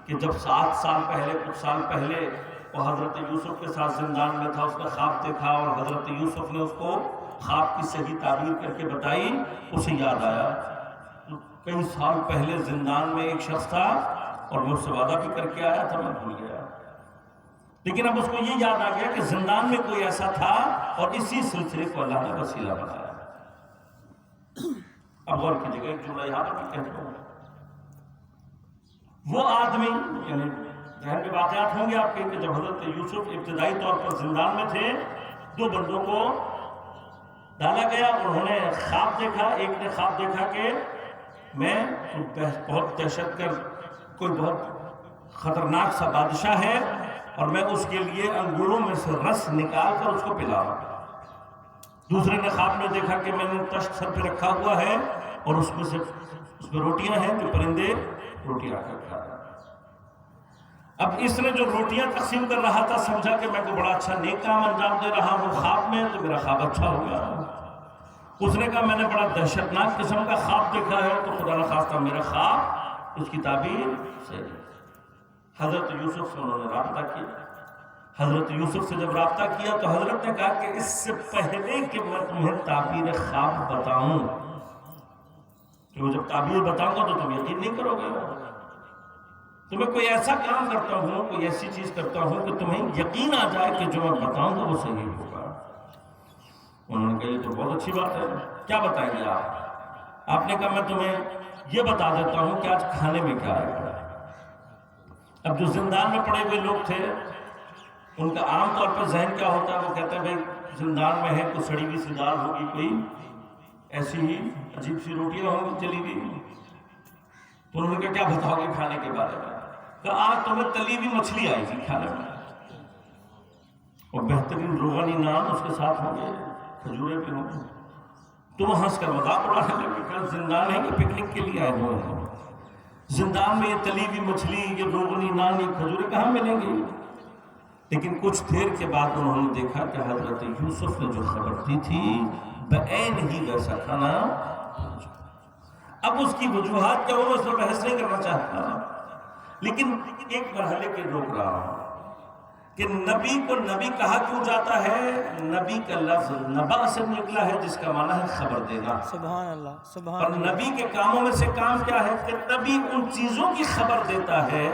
کہ جب 7 سال پہلے کچھ سال پہلے وہ حضرت یوسف کے ساتھ زندان میں تھا، اس نے خواب دیکھا اور حضرت یوسف نے اس کو خواب کی صحیح تعبیر کر کے بتائی. اسے یاد آیا کئی سال پہلے زندان میں ایک شخص تھا اور مجھ سے وعدہ بھی کر کے آیا تھا، میں بھول گیا. لیکن اب اس کو یہ یاد آ گیا کہ زندان میں کوئی ایسا تھا اور اسی سلسلے کو اللہ نے وسیلہ بنایا. اب غور کیجیے گا، ایک جملہ یہاں پر بھی کہتا ہوں. وہ آدمی یعنی ذہن میں واقعات ہوں گے آپ کے کہ جب حضرت یوسف ابتدائی طور پر زندان میں تھے 2 بندوں کو ڈالا گیا. انہوں نے خواب دیکھا. ایک نے خواب دیکھا کہ میں بہت دہشت گرد کوئی بہت خطرناک سا بادشاہ ہے اور میں اس کے لیے انگوروں میں سے رس نکال کر اس کو پلا رہا ہوں. دوسرے نے خواب میں دیکھا کہ میں نے تشت سر پہ رکھا ہوا ہے اور اس میں روٹیاں ہیں جو پرندے روٹیاں کر کھا رہے ہیں. اب اس نے جو روٹیاں تقسیم کر رہا تھا سمجھا کہ میں کو بڑا اچھا نیک کام انجام دے رہا ہوں خواب میں، تو میرا خواب اچھا ہو گیا. اس نے کہا میں نے بڑا دہشتناک قسم کا خواب دیکھا ہے، تو خدا نخواستہ میرا خواب اس کی تعبیر صحیح. حضرت یوسف سے انہوں نے رابطہ کیا. حضرت یوسف سے جب رابطہ کیا تو حضرت نے کہا کہ اس سے پہلے کہ میں تمہیں تعبیر خواب بتاؤں، کہ جب تعبیر بتاؤں گا تو تم یقین نہیں کرو گے. تمہیں کوئی ایسا کام کرتا ہوں، کوئی ایسی چیز کرتا ہوں کہ تمہیں یقین آ جائے کہ جو میں بتاؤں گا وہ صحیح ہوگا. انہوں نے کہا یہ تو بہت اچھی بات ہے، کیا بتائیں گے آپ؟ آپ نے کہا میں تمہیں یہ بتا دیتا ہوں کہ آج کھانے میں کیا آئے گا. اب جو زندان میں پڑے ہوئے لوگ تھے ان کا عام طور پر ذہن کیا ہوتا ہے، وہ کہتے ہیں بھائی زندان میں ہے، کوئی سڑی ہوئی سی دال ہوگی، کوئی ایسی ہی عجیب سی روٹیاں ہوں گی چلی ہوئی. تو انہوں نے کہا کیا بتاؤ گے کھانے کے بارے میں؟ کہ آج تمہیں تلی ہوئی مچھلی آئی تھی کھانے میں اور بہترین روغنی نان اس کے ساتھ ہوں گے، کھجورے بھی ہوں گے. تم ہنس کر مذاق اڑانے لگے کہ زندان ہے کہ پکنک کے لیے آئے ہوئے ہیں، زندان میں یہ تلی ہوئی مچھلی، یہ روغنی نان، یہ کھجورے کہاں ملیں گی؟ لیکن کچھ دیر کے بعد انہوں نے دیکھا کہ حضرت یوسف نے جو خبر دی تھی بعین ہی ویسا کھانا. اب اس کی وجوہات کیا ہو، اس پر بحث نہیں کرنا چاہتا، لیکن ایک مرحلے کے روک رہا ہوں کہ نبی کو نبی کہا کیوں جاتا ہے. نبی کا لفظ نبا سے نکلا ہے جس کا معنی ہے خبر دینا. سبحان اللہ سبحان اور اللہ. نبی کے کاموں میں سے کام کیا ہے کہ نبی ان چیزوں کی خبر دیتا ہے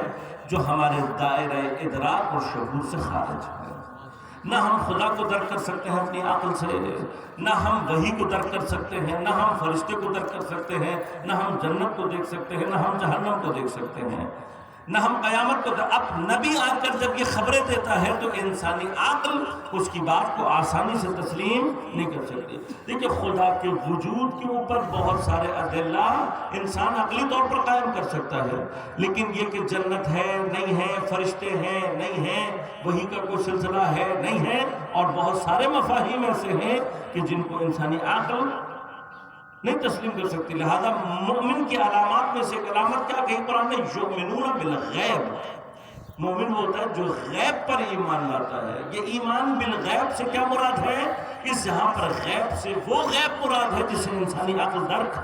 جو ہمارے دائرہ ادراک اور شعور سے خارج ہے. نہ ہم خدا کو درک کر سکتے ہیں اپنی عقل سے، نہ ہم وحی کو درک کر سکتے ہیں، نہ ہم فرشتے کو درک کر سکتے ہیں، نہ ہم جنت کو دیکھ سکتے ہیں، نہ ہم جہنم کو دیکھ سکتے ہیں، نہ ہم قیامت کو. اب نبی آ کر جب یہ خبریں دیتا ہے تو انسانی عقل اس کی بات کو آسانی سے تسلیم نہیں کر سکتی. دیکھیں خدا کے وجود کے اوپر بہت سارے ادلہ انسان عقلی طور پر قائم کر سکتا ہے، لیکن یہ کہ جنت ہے نہیں ہے، فرشتے ہیں نہیں ہیں، وہی کا کوئی سلسلہ ہے نہیں ہے، اور بہت سارے مفاہیم ایسے ہیں کہ جن کو انسانی عقل نہیں تسلیم کر سکتی. لہذا مومن کی علامات میں سے ایک علامت کیا کہی قرآن نے، یؤمنون بالغیب. مومن وہ ہوتا ہے جو غیب پر ایمان لاتا ہے. یہ ایمان بالغیب سے کیا مراد ہے؟ اس جہاں پر غیب سے وہ غیب مراد ہے جسے انسانی عقل درک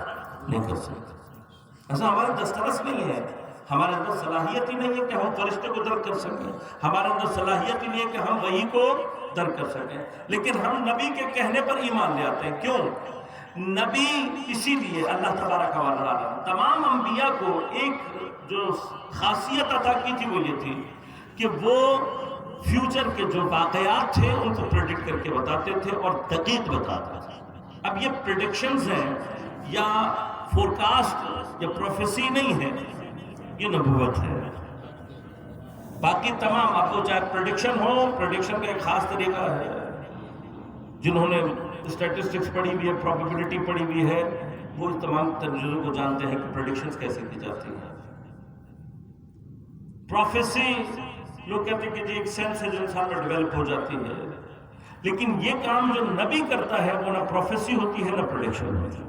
نہیں کر سکتی. ایسا ہمارے دسترس نہیں ہے، ہمارے اندر صلاحیت ہی نہیں ہے کہ ہم فرشتے کو درک کر سکیں، ہمارے اندر صلاحیت ہی نہیں ہے کہ ہم وحی کو درک کر سکیں، لیکن ہم نبی کے کہنے پر ایمان لے آتے ہیں. کیوں؟ نبی اسی لیے اللہ تبارک و تعالیٰ نے تمام انبیاء کو ایک جو خاصیت عطا کی تھی وہ یہ تھی کہ وہ فیوچر کے جو واقعات تھے ان کو پریڈکٹ کر کے بتاتے تھے اور دقیق بتاتے تھے. اب یہ پریڈکشنز ہیں یا فورکاسٹ یا پروفیسی نہیں ہے، یہ نبوت ہے. باقی تمام آپ کو چاہے پریڈکشن ہو، پریڈکشن کا ایک خاص طریقہ ہے. جنہوں نے اسٹیٹسٹکس پڑھی ہوئی ہے، پروبیبلٹی پڑھی ہوئی ہے، وہ اس تمام تجربوں کو جانتے ہیں کہ پریڈکشنز کیسے کی جاتی ہیں. پروفیسی لوگ کہتے ہیں کہ جی ایک سینس ہے جو انسان میں ڈیولپ ہو جاتی ہے، لیکن یہ کام جو نبی کرتا ہے وہ نہ پروفیسی ہوتی ہے نہ پریڈکشن ہوتی ہے،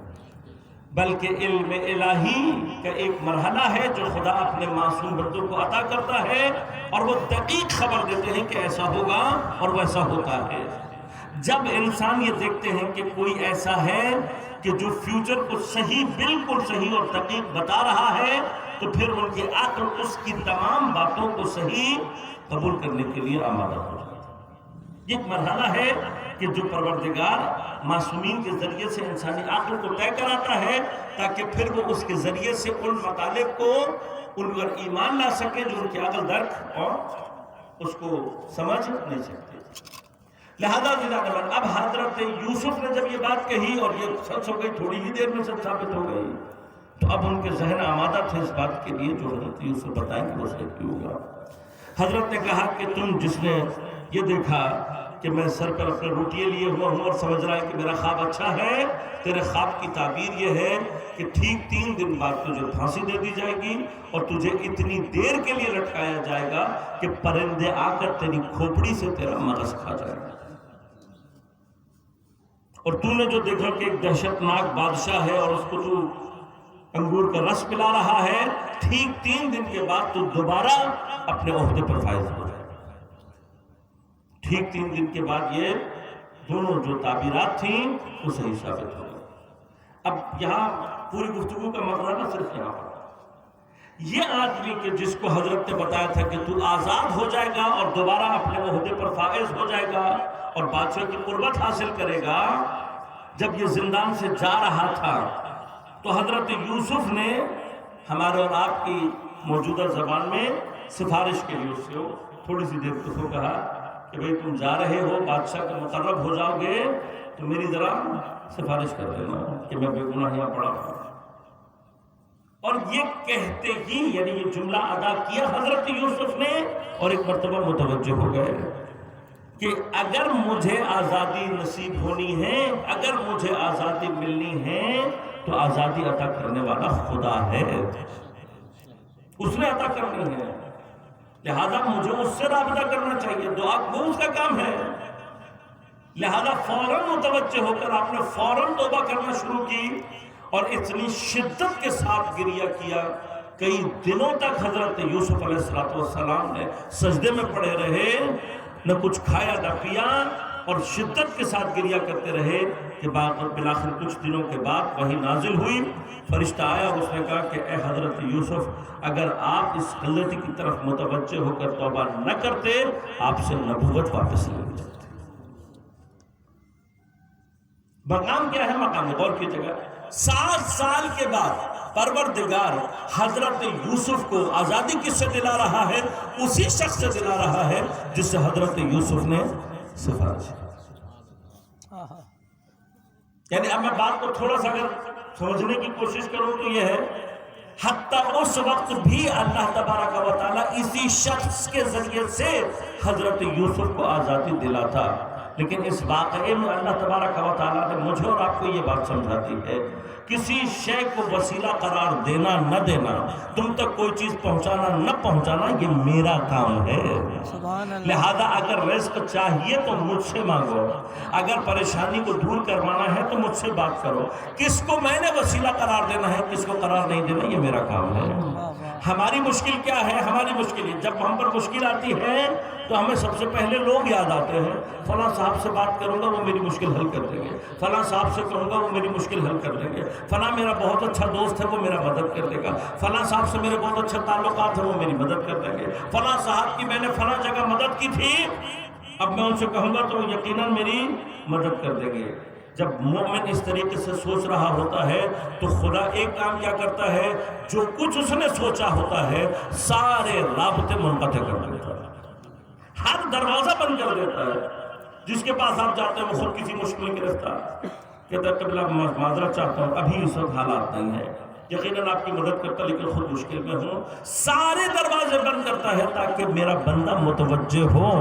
بلکہ علم الہی کا ایک مرحلہ ہے جو خدا اپنے معصوم بندوں کو عطا کرتا ہے، اور وہ دقیق خبر دیتے ہیں کہ ایسا ہوگا اور ویسا ہوتا ہے۔ جب انسان یہ دیکھتے ہیں کہ کوئی ایسا ہے کہ جو فیوچر کو صحیح، بالکل صحیح اور دقیق بتا رہا ہے، تو پھر ان کی عقل اس کی تمام باتوں کو صحیح قبول کرنے کے لیے آمادہ ہو جاتی ہے۔ یہ ایک مرحلہ ہے کہ جو پروردگار معصومین کے ذریعے سے انسانی عقل کو طے کراتا ہے، تاکہ پھر وہ اس کے ذریعے سے ان مطالب کو ان پر ایمان لا سکے جو ان کی عقل درک اور اس کو سمجھ نہیں سکتے۔ لہذا اب حضرت یوسف نے جب یہ بات کہی اور یہ سچ ہو گئی، تھوڑی ہی دیر میں سچ ثابت ہو گئی، تو اب ان کے ذہن آمادہ تھے اس بات کے لیے جو حضرت یوسف بتائیں کہ وہ صحیح کیوں ہوگا۔ حضرت نے کہا کہ تم جس نے یہ دیکھا کہ میں سر پر اپنے روٹیے لیے ہوا ہوں اور سمجھ رہا ہے کہ میرا خواب اچھا ہے، تیرے خواب کی تعبیر یہ ہے کہ ٹھیک 3 دن بعد تجھے پھانسی دے دی جائے گی اور تجھے اتنی دیر کے لیے لٹکایا جائے گا کہ پرندے آ کر تیری کھوپڑی سے تیرا مغز کھا جائے گا۔ اور تو نے جو دیکھا کہ ایک دہشتناک بادشاہ ہے اور اس کو تو انگور کا رس پلا رہا ہے، ٹھیک 3 دن کے بعد تو دوبارہ اپنے عہدے پر فائز ہو جائے گا۔ ٹھیک 3 دن کے بعد یہ دونوں جو تعبیرات تھیں وہ صحیح ثابت ہو گئی۔ اب یہاں پوری گفتگو کا مقصد نہ صرف یہاں پر یہ آدمی کہ جس کو حضرت نے بتایا تھا کہ تو آزاد ہو جائے گا اور دوبارہ اپنے عہدے پر فائز ہو جائے گا اور بادشاہ کی قربت حاصل کرے گا، جب یہ زندان سے جا رہا تھا تو حضرت یوسف نے ہمارے اور آپ کی موجودہ زبان میں سفارش کے لیے اس سے تھوڑی سی دیر اس کو کہا کہ بھئی تم جا رہے ہو، بادشاہ کے مقرب ہو جاؤ گے تو میری ذرا سفارش کر دینا کہ میں بے گناہ یہاں پڑا ہوں۔ اور یہ کہتے ہی یعنی یہ جملہ ادا کیا حضرت یوسف نے اور ایک مرتبہ متوجہ ہو گئے کہ اگر مجھے آزادی نصیب ہونی ہے، اگر مجھے آزادی ملنی ہے تو آزادی عطا کرنے والا خدا ہے، اس نے عطا کرنی ہے، لہذا مجھے اس سے رابطہ کرنا چاہیے، دعا وہ اس کا کام ہے۔ لہذا فوراً متوجہ ہو کر آپ نے فوراً توبہ کرنا شروع کی اور اتنی شدت کے ساتھ گریہ کیا، کئی دنوں تک حضرت یوسف علیہ السلام نے سجدے میں پڑے رہے، نہ کچھ کھایا نہ پیا، اور شدت کے ساتھ گریہ کرتے رہے کہ بالآخر کچھ دنوں کے بعد وحی نازل ہوئی، فرشتہ آیا اور اس نے کہا کہ اے حضرت یوسف، اگر آپ اس غلطی کی طرف متوجہ ہو کر توبہ نہ کرتے آپ سے نبوت واپس لے جاتی۔ مقام کیا ہے؟ مقام غور کی جگہ 7 سال کے بعد پروردگار حضرت یوسف کو آزادی کس سے دلا رہا ہے؟ اسی شخص سے دلا رہا ہے جس سے حضرت یوسف نے سفارش کی۔ یعنی اب میں بات کو تھوڑا سا اگر سمجھنے کی کوشش کروں تو یہ ہے، حتیٰ اس وقت بھی اللہ تبارک و تعالیٰ اسی شخص کے ذریعے سے حضرت یوسف کو آزادی دلا تھا، لیکن اس واقعے میں اللہ تبارک و تعالیٰ نے مجھے اور آپ کو یہ بات سمجھاتی ہے، کسی شے کو وسیلہ قرار دینا نہ دینا، تم تک کوئی چیز پہنچانا نہ پہنچانا، یہ میرا کام ہے۔ لہذا اگر رزق چاہیے تو مجھ سے مانگو، اگر پریشانی کو دور کروانا ہے تو مجھ سے بات کرو، کس کو میں نے وسیلہ قرار دینا ہے کس کو قرار نہیں دینا، یہ میرا کام ہے۔ ہماری مشکل کیا ہے؟ ہماری مشکل ہے جب ہم پر مشکل آتی ہے تو ہمیں سب سے پہلے لوگ یاد آتے ہیں، فلاں صاحب سے بات کروں گا وہ میری مشکل حل کر دیں گے، فلاں صاحب سے کہوں گا وہ میری مشکل حل کر دیں گے، فلاں میرا بہت اچھا دوست ہے وہ میرا مدد کر دے گا، فلاں صاحب سے میرے بہت اچھے تعلقات ہیں وہ میری مدد کر دیں گے، فلاں صاحب کی میں نے فلاں جگہ مدد کی تھی، اب میں ان سے کہوں گا تو یقیناً میری مدد کر دیں گے۔ جب مومن اس طریقے سے سوچ رہا ہوتا ہے تو خدا ایک کام کیا کرتا ہے، جو کچھ اس نے سوچا ہوتا ہے سارے رابطے منقطع کر دیتا ہے، ہر دروازہ بند کر دیتا ہے۔ جس کے پاس آپ جاتے ہیں وہ خود کسی مشکل میں گرفتار، کہتا ہے قبلہ معذرت چاہتا ہوں ابھی اس وقت حالات نہیں ہے، یقیناً آپ کی مدد کرتا لیکن خود مشکل میں ہوں، سارے دروازے بند کرتا ہے تاکہ میرا بندہ متوجہ ہو،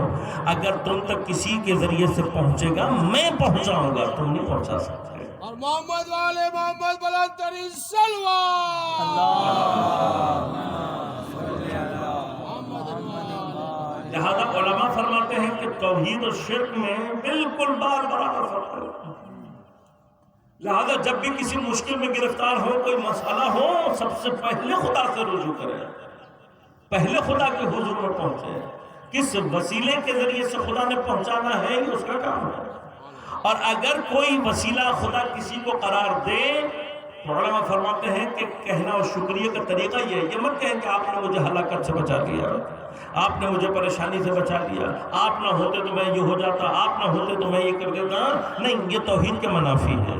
اگر تم تک کسی کے ذریعے سے پہنچے گا میں پہنچاؤں گا، تم نہیں پہنچا سکتے۔ اور محمد والے محمد بلند ترین صلوات۔ لہذا علماء فرماتے ہیں کہ توحید اور شرک میں بالکل برابر فرق ہے۔ لہذا جب بھی کسی مشکل میں گرفتار ہو، کوئی مسئلہ ہو، سب سے پہلے خدا سے رجوع کرے، پہلے خدا کے حضور میں پہنچے۔ کس وسیلے کے ذریعے سے خدا نے پہنچانا ہے یہ اس کا کام ہے۔ اور اگر کوئی وسیلہ خدا کسی کو قرار دے تو علماء فرماتے ہیں کہ کہنا اور شکریہ کا طریقہ یہ ہے، یہ مت کہیں کہ آپ نے مجھے ہلاکت سے بچا لیا، آپ نے مجھے پریشانی سے بچا لیا، آپ نہ ہوتے تو میں یہ ہو جاتا، آپ نہ ہوتے تو میں یہ کر دیتا۔ نہیں، یہ توحید کے منافی ہے۔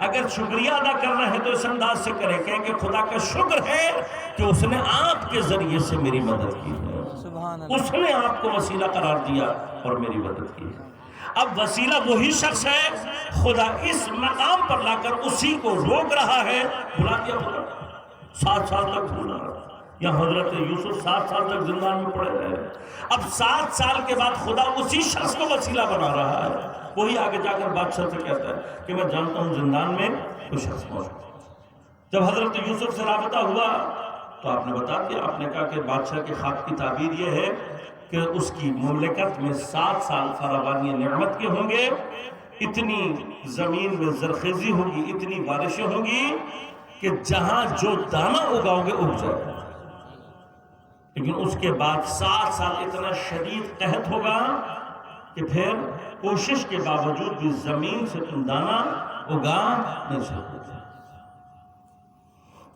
اگر شکریہ ادا کرنا ہے تو اس انداز سے کریں کہ خدا کا شکر ہے کہ اس نے آپ کے ذریعے سے میری مدد کی ہے، سبحان اللہ، اس نے آپ کو وسیلہ قرار دیا اور میری مدد کی ہے۔ اب وسیلہ وہی شخص ہے، خدا اس مقام پر لا کر اسی کو روک رہا ہے۔ بلا دیا خدا، 7 سال تک بھولا، یا حضرت یوسف 7 سال تک زندان میں پڑے رہے۔ اب 7 سال کے بعد خدا اسی شخص کو وسیلہ بنا رہا ہے۔ وہی آگے جا کر بادشاہ سے کہتا ہے کہ میں جانتا ہوں زندان میں کوئی شخص موجود ہے۔ جب حضرت یوسف سے رابطہ ہوا تو آپ نے بتا دیا، آپ نے کہا کہ بادشاہ کے خواب کی تعبیر یہ ہے کہ اس کی مملکت میں 7 سال فراوانی نعمت کے ہوں گے، اتنی زمین میں زرخیزی ہوگی، اتنی بارشیں ہوں گی کہ جہاں جو دانہ اگاؤ گے اگ جائے گا۔ لیکن اس کے بعد 7 سال اتنا شدید قحط ہوگا کہ پھر کوشش کے باوجود بھی زمین سے تم دانہ اگا نہیں سکتے۔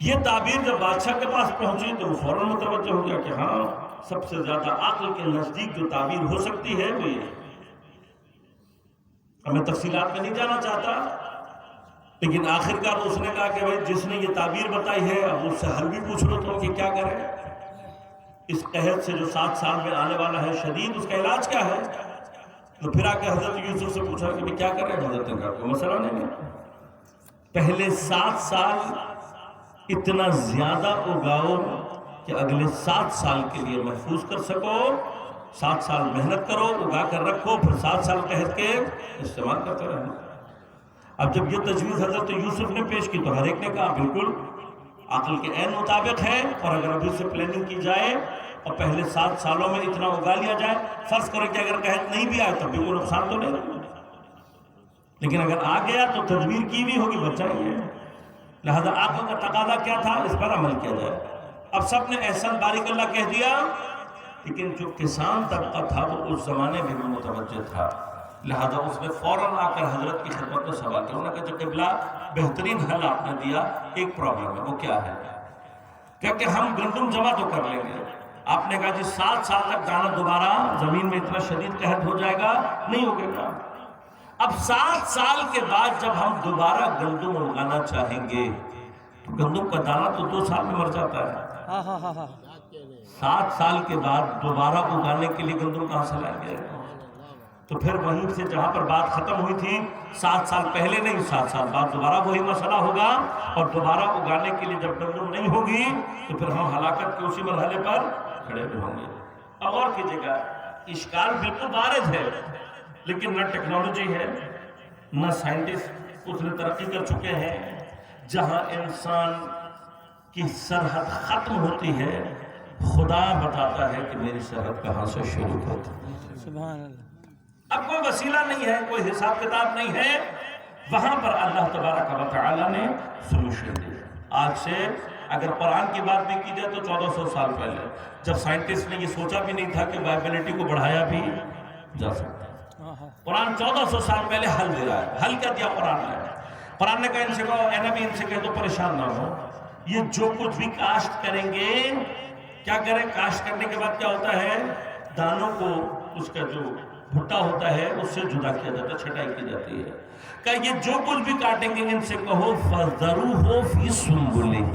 یہ تعبیر جب بادشاہ کے پاس پہنچی تو وہ فوراً متوجہ ہو گیا کہ ہاں، سب سے زیادہ عقل کے نزدیک جو تعبیر ہو سکتی ہے وہ یہ۔ اب میں تفصیلات میں نہیں جانا چاہتا، لیکن آخرکار اس نے کہا کہ بھائی جس نے یہ تعبیر بتائی ہے اب اس سے حل بھی پوچھ لو تو کہ کیا کرے، اس قحط سے جو 7 سال میں آنے والا ہے شدید، اس کا علاج کیا ہے؟ تو پھر آ کے حضرت یوسف سے پوچھا کہ بھائی کیا کرے؟ حضرت نے کہا کوئی مسئلہ نہیں ہے، پہلے 7 سال اتنا زیادہ اگاؤ کہ اگلے 7 سال کے لیے محفوظ کر سکو، 7 سال محنت کرو، اگا کر رکھو، پھر 7 سال قحط کے استعمال کرتے رہنا۔ اب جب یہ تجویز حضرت یوسف نے پیش کی تو ہر ایک نے کہا بالکل عقل کے عین مطابق ہے، اور اگر ابھی سے پلاننگ کی جائے اور پہلے 7 سالوں میں اتنا اگا لیا جائے، فرض کرو کہ اگر قحط نہیں بھی آئے تب بھی کوئی نقصان تو نہیں، لیکن اگر آ گیا تو تدبیر کی بھی ہوگی، بچہ ہی ہے۔ لہذا عقل کا تقاضا کیا تھا؟ اس پر عمل کیا جائے۔ اب سب نے احسن بارک اللہ کہہ دیا، لیکن جو کسان طبقہ تھا وہ اس زمانے میں بھی متوجہ تھا، لہذا اس نے فوراً آ کر حضرت کی خدمت میں سوال کیا۔ انہوں نے کہا جو قبلہ بہترین حل آپ نے دیا، ایک پرابلم ہے، وہ کیا ہے؟ کہ ہم گندم جمع تو کر لیں گے، آپ نے کہا جی 7 سال تک دانہ دوبارہ زمین میں اتنا شدید قحط ہو جائے گا، نہیں ہوگے گا۔ اب 7 سال کے بعد جب ہم دوبارہ گندم اگانا چاہیں گے تو گندم کا دانہ تو 2 سال میں مر جاتا ہے، 7 سال کے بعد دوبارہ اگانے کے لیے گندم کہاں سے لائیں گے؟ تو پھر وہیں سے جہاں پر بات ختم ہوئی تھی 7 سال پہلے نہیں، 7 سال بعد دوبارہ وہی مسئلہ ہوگا، اور دوبارہ اگانے کے لیے جب گندم نہیں ہوگی تو پھر ہم ہلاکت کے اسی مرحلے پر کھڑے بھی ہوں گے۔ اب اور کیجیے گا، اشکال بالکل وارد ہے، لیکن نہ ٹیکنالوجی ہے، نہ سائنٹسٹ اس نے ترقی کر چکے ہیں، جہاں انسان کی سرحد ختم ہوتی ہے خدا بتاتا ہے کہ میری سرحد کہاں سے شروع ہوتی ہے۔ سبحان اللہ۔ اب کوئی وسیلہ نہیں ہے، کوئی حساب کتاب نہیں ہے، وہاں پر اللہ تبارک و تعالی نے سولوشن دیا۔ آج سے اگر قرآن کی بات بھی کی جائے تو 1400 سال پہلے، جب سائنٹسٹ نے یہ سوچا بھی نہیں تھا کہ وائبلٹی کو بڑھایا بھی جا سکتا ہے، قرآن 1400 سال پہلے حل دے رہا ہے۔ حل کیا دیا قرآن نے؟ قرآن نے کہا ان سے کہو اے نبی، ان سے کہہ دو پریشان نہ ہو، یہ جو کچھ بھی کاشت کریں گے، کیا کریں؟ کاشت کرنے کے بعد کیا ہوتا ہے؟ دانوں کو اس کا جو بھٹا ہوتا ہے اس سے جدا کیا جاتا ہے، چھٹائی کی جاتی ہے۔ کہ یہ جو کچھ بھی کاٹیں گے ان سے کہو فَذَرُوهُ فِي سُنبُلِهِ،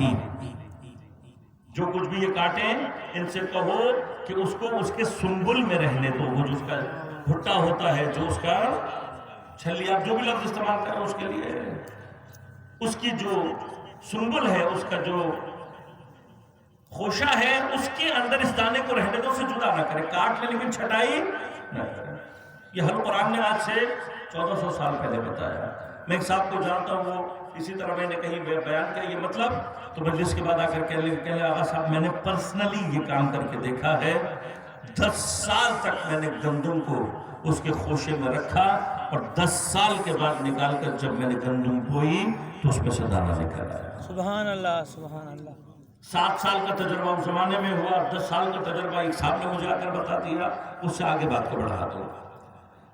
جو کچھ بھی یہ کاٹیں ان سے کہو کہ اس کو اس کے سنبل میں رہنے دو، وہ جو اس کا بھٹا ہوتا ہے، جو اس کا چھلی، آپ جو بھی لفظ استعمال کریں اس کے لیے، اس کی جو سنبل ہے، اس کا جو خوشہ ہے، اس کے اندر اس دانے کو رہنے دو، اسے جدا نہ کرے، کاٹ لیں لیکن چھٹائی نہ کرے۔ یہ حل قرآن نے آج سے 1400 سال پہلے بتایا۔ میں ایک صاحب کو جانتا ہوں، وہ اسی طرح میں نے کہیں بیان کیا یہ مطلب، تو مجلس کے بعد آ کر کہہ لیں آغا صاحب میں نے پرسنلی یہ کام کر کے دیکھا ہے، 10 سال تک میں نے گندم کو اس کے خوشے میں رکھا اور 10 سال کے بعد نکال کر جب میں نے گندم بوئی تو اس میں سے دانہ نکل آیا۔ سبحان اللہ سبحان اللہ۔ 7 سال کا تجربہ اس زمانے میں ہوا، 10 سال کا تجربہ ایک صاحب نے مجھے آ کر بتا دیا، اس سے آگے بات کو بڑھا دو۔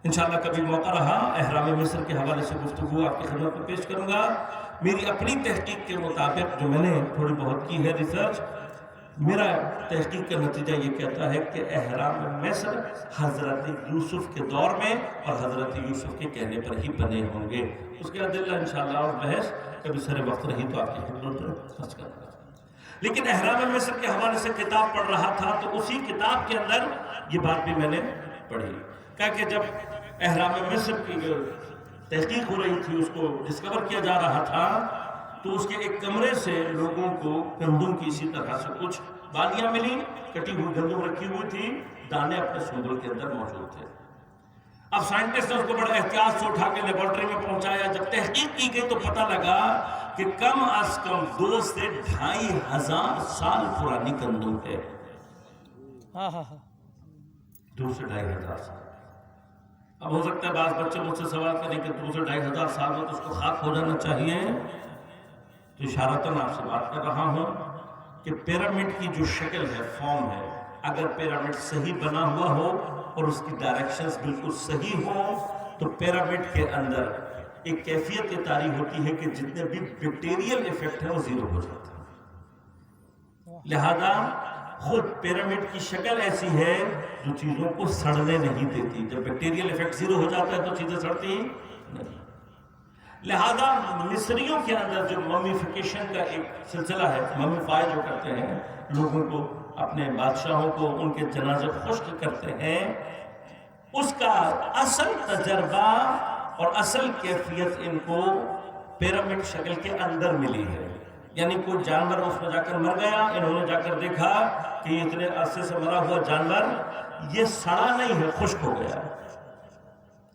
انشاءاللہ کبھی موقع رہا احرام مصر کے حوالے سے گفتگو آپ کی خدمت میں پیش کروں گا۔ میری اپنی تحقیق کے مطابق جو میں نے تھوڑی بہت کی ہے ریسرچ، میرا تحقیق کا نتیجہ یہ کہتا ہے کہ احرام مصر حضرت یوسف کے دور میں اور حضرت یوسف کے کہنے پر ہی بنے ہوں گے۔ اس کے ادلہ انشاءاللہ اور بحث کبھی سر وقت رہی تو آپ کی خدمت میں خرچ کروں گا۔ لیکن احرام مصر کے حوالے سے کتاب پڑھ رہا تھا تو اسی کتاب کے اندر یہ بات بھی میں نے پڑھی کہ جب احرام مصر کی جو تحقیق ہو رہی تھی، اس کو ڈسکور کیا جا رہا تھا، تو اس کے ایک کمرے سے لوگوں کو گندم کی اسی طرح سے کچھ بالیاں ملی، کٹی ہوئی گندم رکھی ہوئی تھی، دانے اپنے سنبل کے اندر موجود تھے۔ اب سائنٹسٹ نے اس کو بڑے احتیاط سے اٹھا کے لیبارٹری میں پہنچایا۔ جب تحقیق کی گئی تو پتہ لگا کہ کم از کم 2 سے 2500 سال پرانی گندم ہے۔ 2 سے 2500 سال۔ اب ہو سکتا ہے بعض بچے مجھ سے سوال کریں کہ 2 سے 2500 سال میں تو اس کو خاک ہو جانا چاہیے، تو اشارتاً آپ سے بات کر رہا ہوں کہ پیرامڈ کی جو شکل ہے، فارم ہے، اگر پیرامڈ صحیح بنا ہوا ہو اور اس کی ڈائریکشنز بالکل صحیح ہوں تو پیرامڈ کے اندر ایک کیفیت یہ طاری ہوتی ہے کہ جتنے بھی بیکٹیریل ایفیکٹ ہیں وہ زیرو ہو جاتا ہے۔ لہذا خود پیرامڈ کی شکل ایسی ہے جو چیزوں کو سڑنے نہیں دیتی۔ جب بیکٹیریل ایفیکٹ زیرو ہو جاتا ہے تو چیزیں سڑتی نہیں۔ لہذا مصریوں کے اندر جو ممیفیکیشن کا ایک سلسلہ ہے، ممیفائی جو کرتے ہیں لوگوں کو، اپنے بادشاہوں کو ان کے جنازے خشک کرتے ہیں، اس کا اصل تجربہ اور اصل کیفیت ان کو پیرامڈ شکل کے اندر ملی ہے۔ یعنی کوئی جانور اس میں جا کر مر گیا، انہوں نے جا کر دیکھا کہ یہ اتنے عرصے سے مرا ہوا جانور یہ سڑا نہیں ہے، خشک ہو گیا۔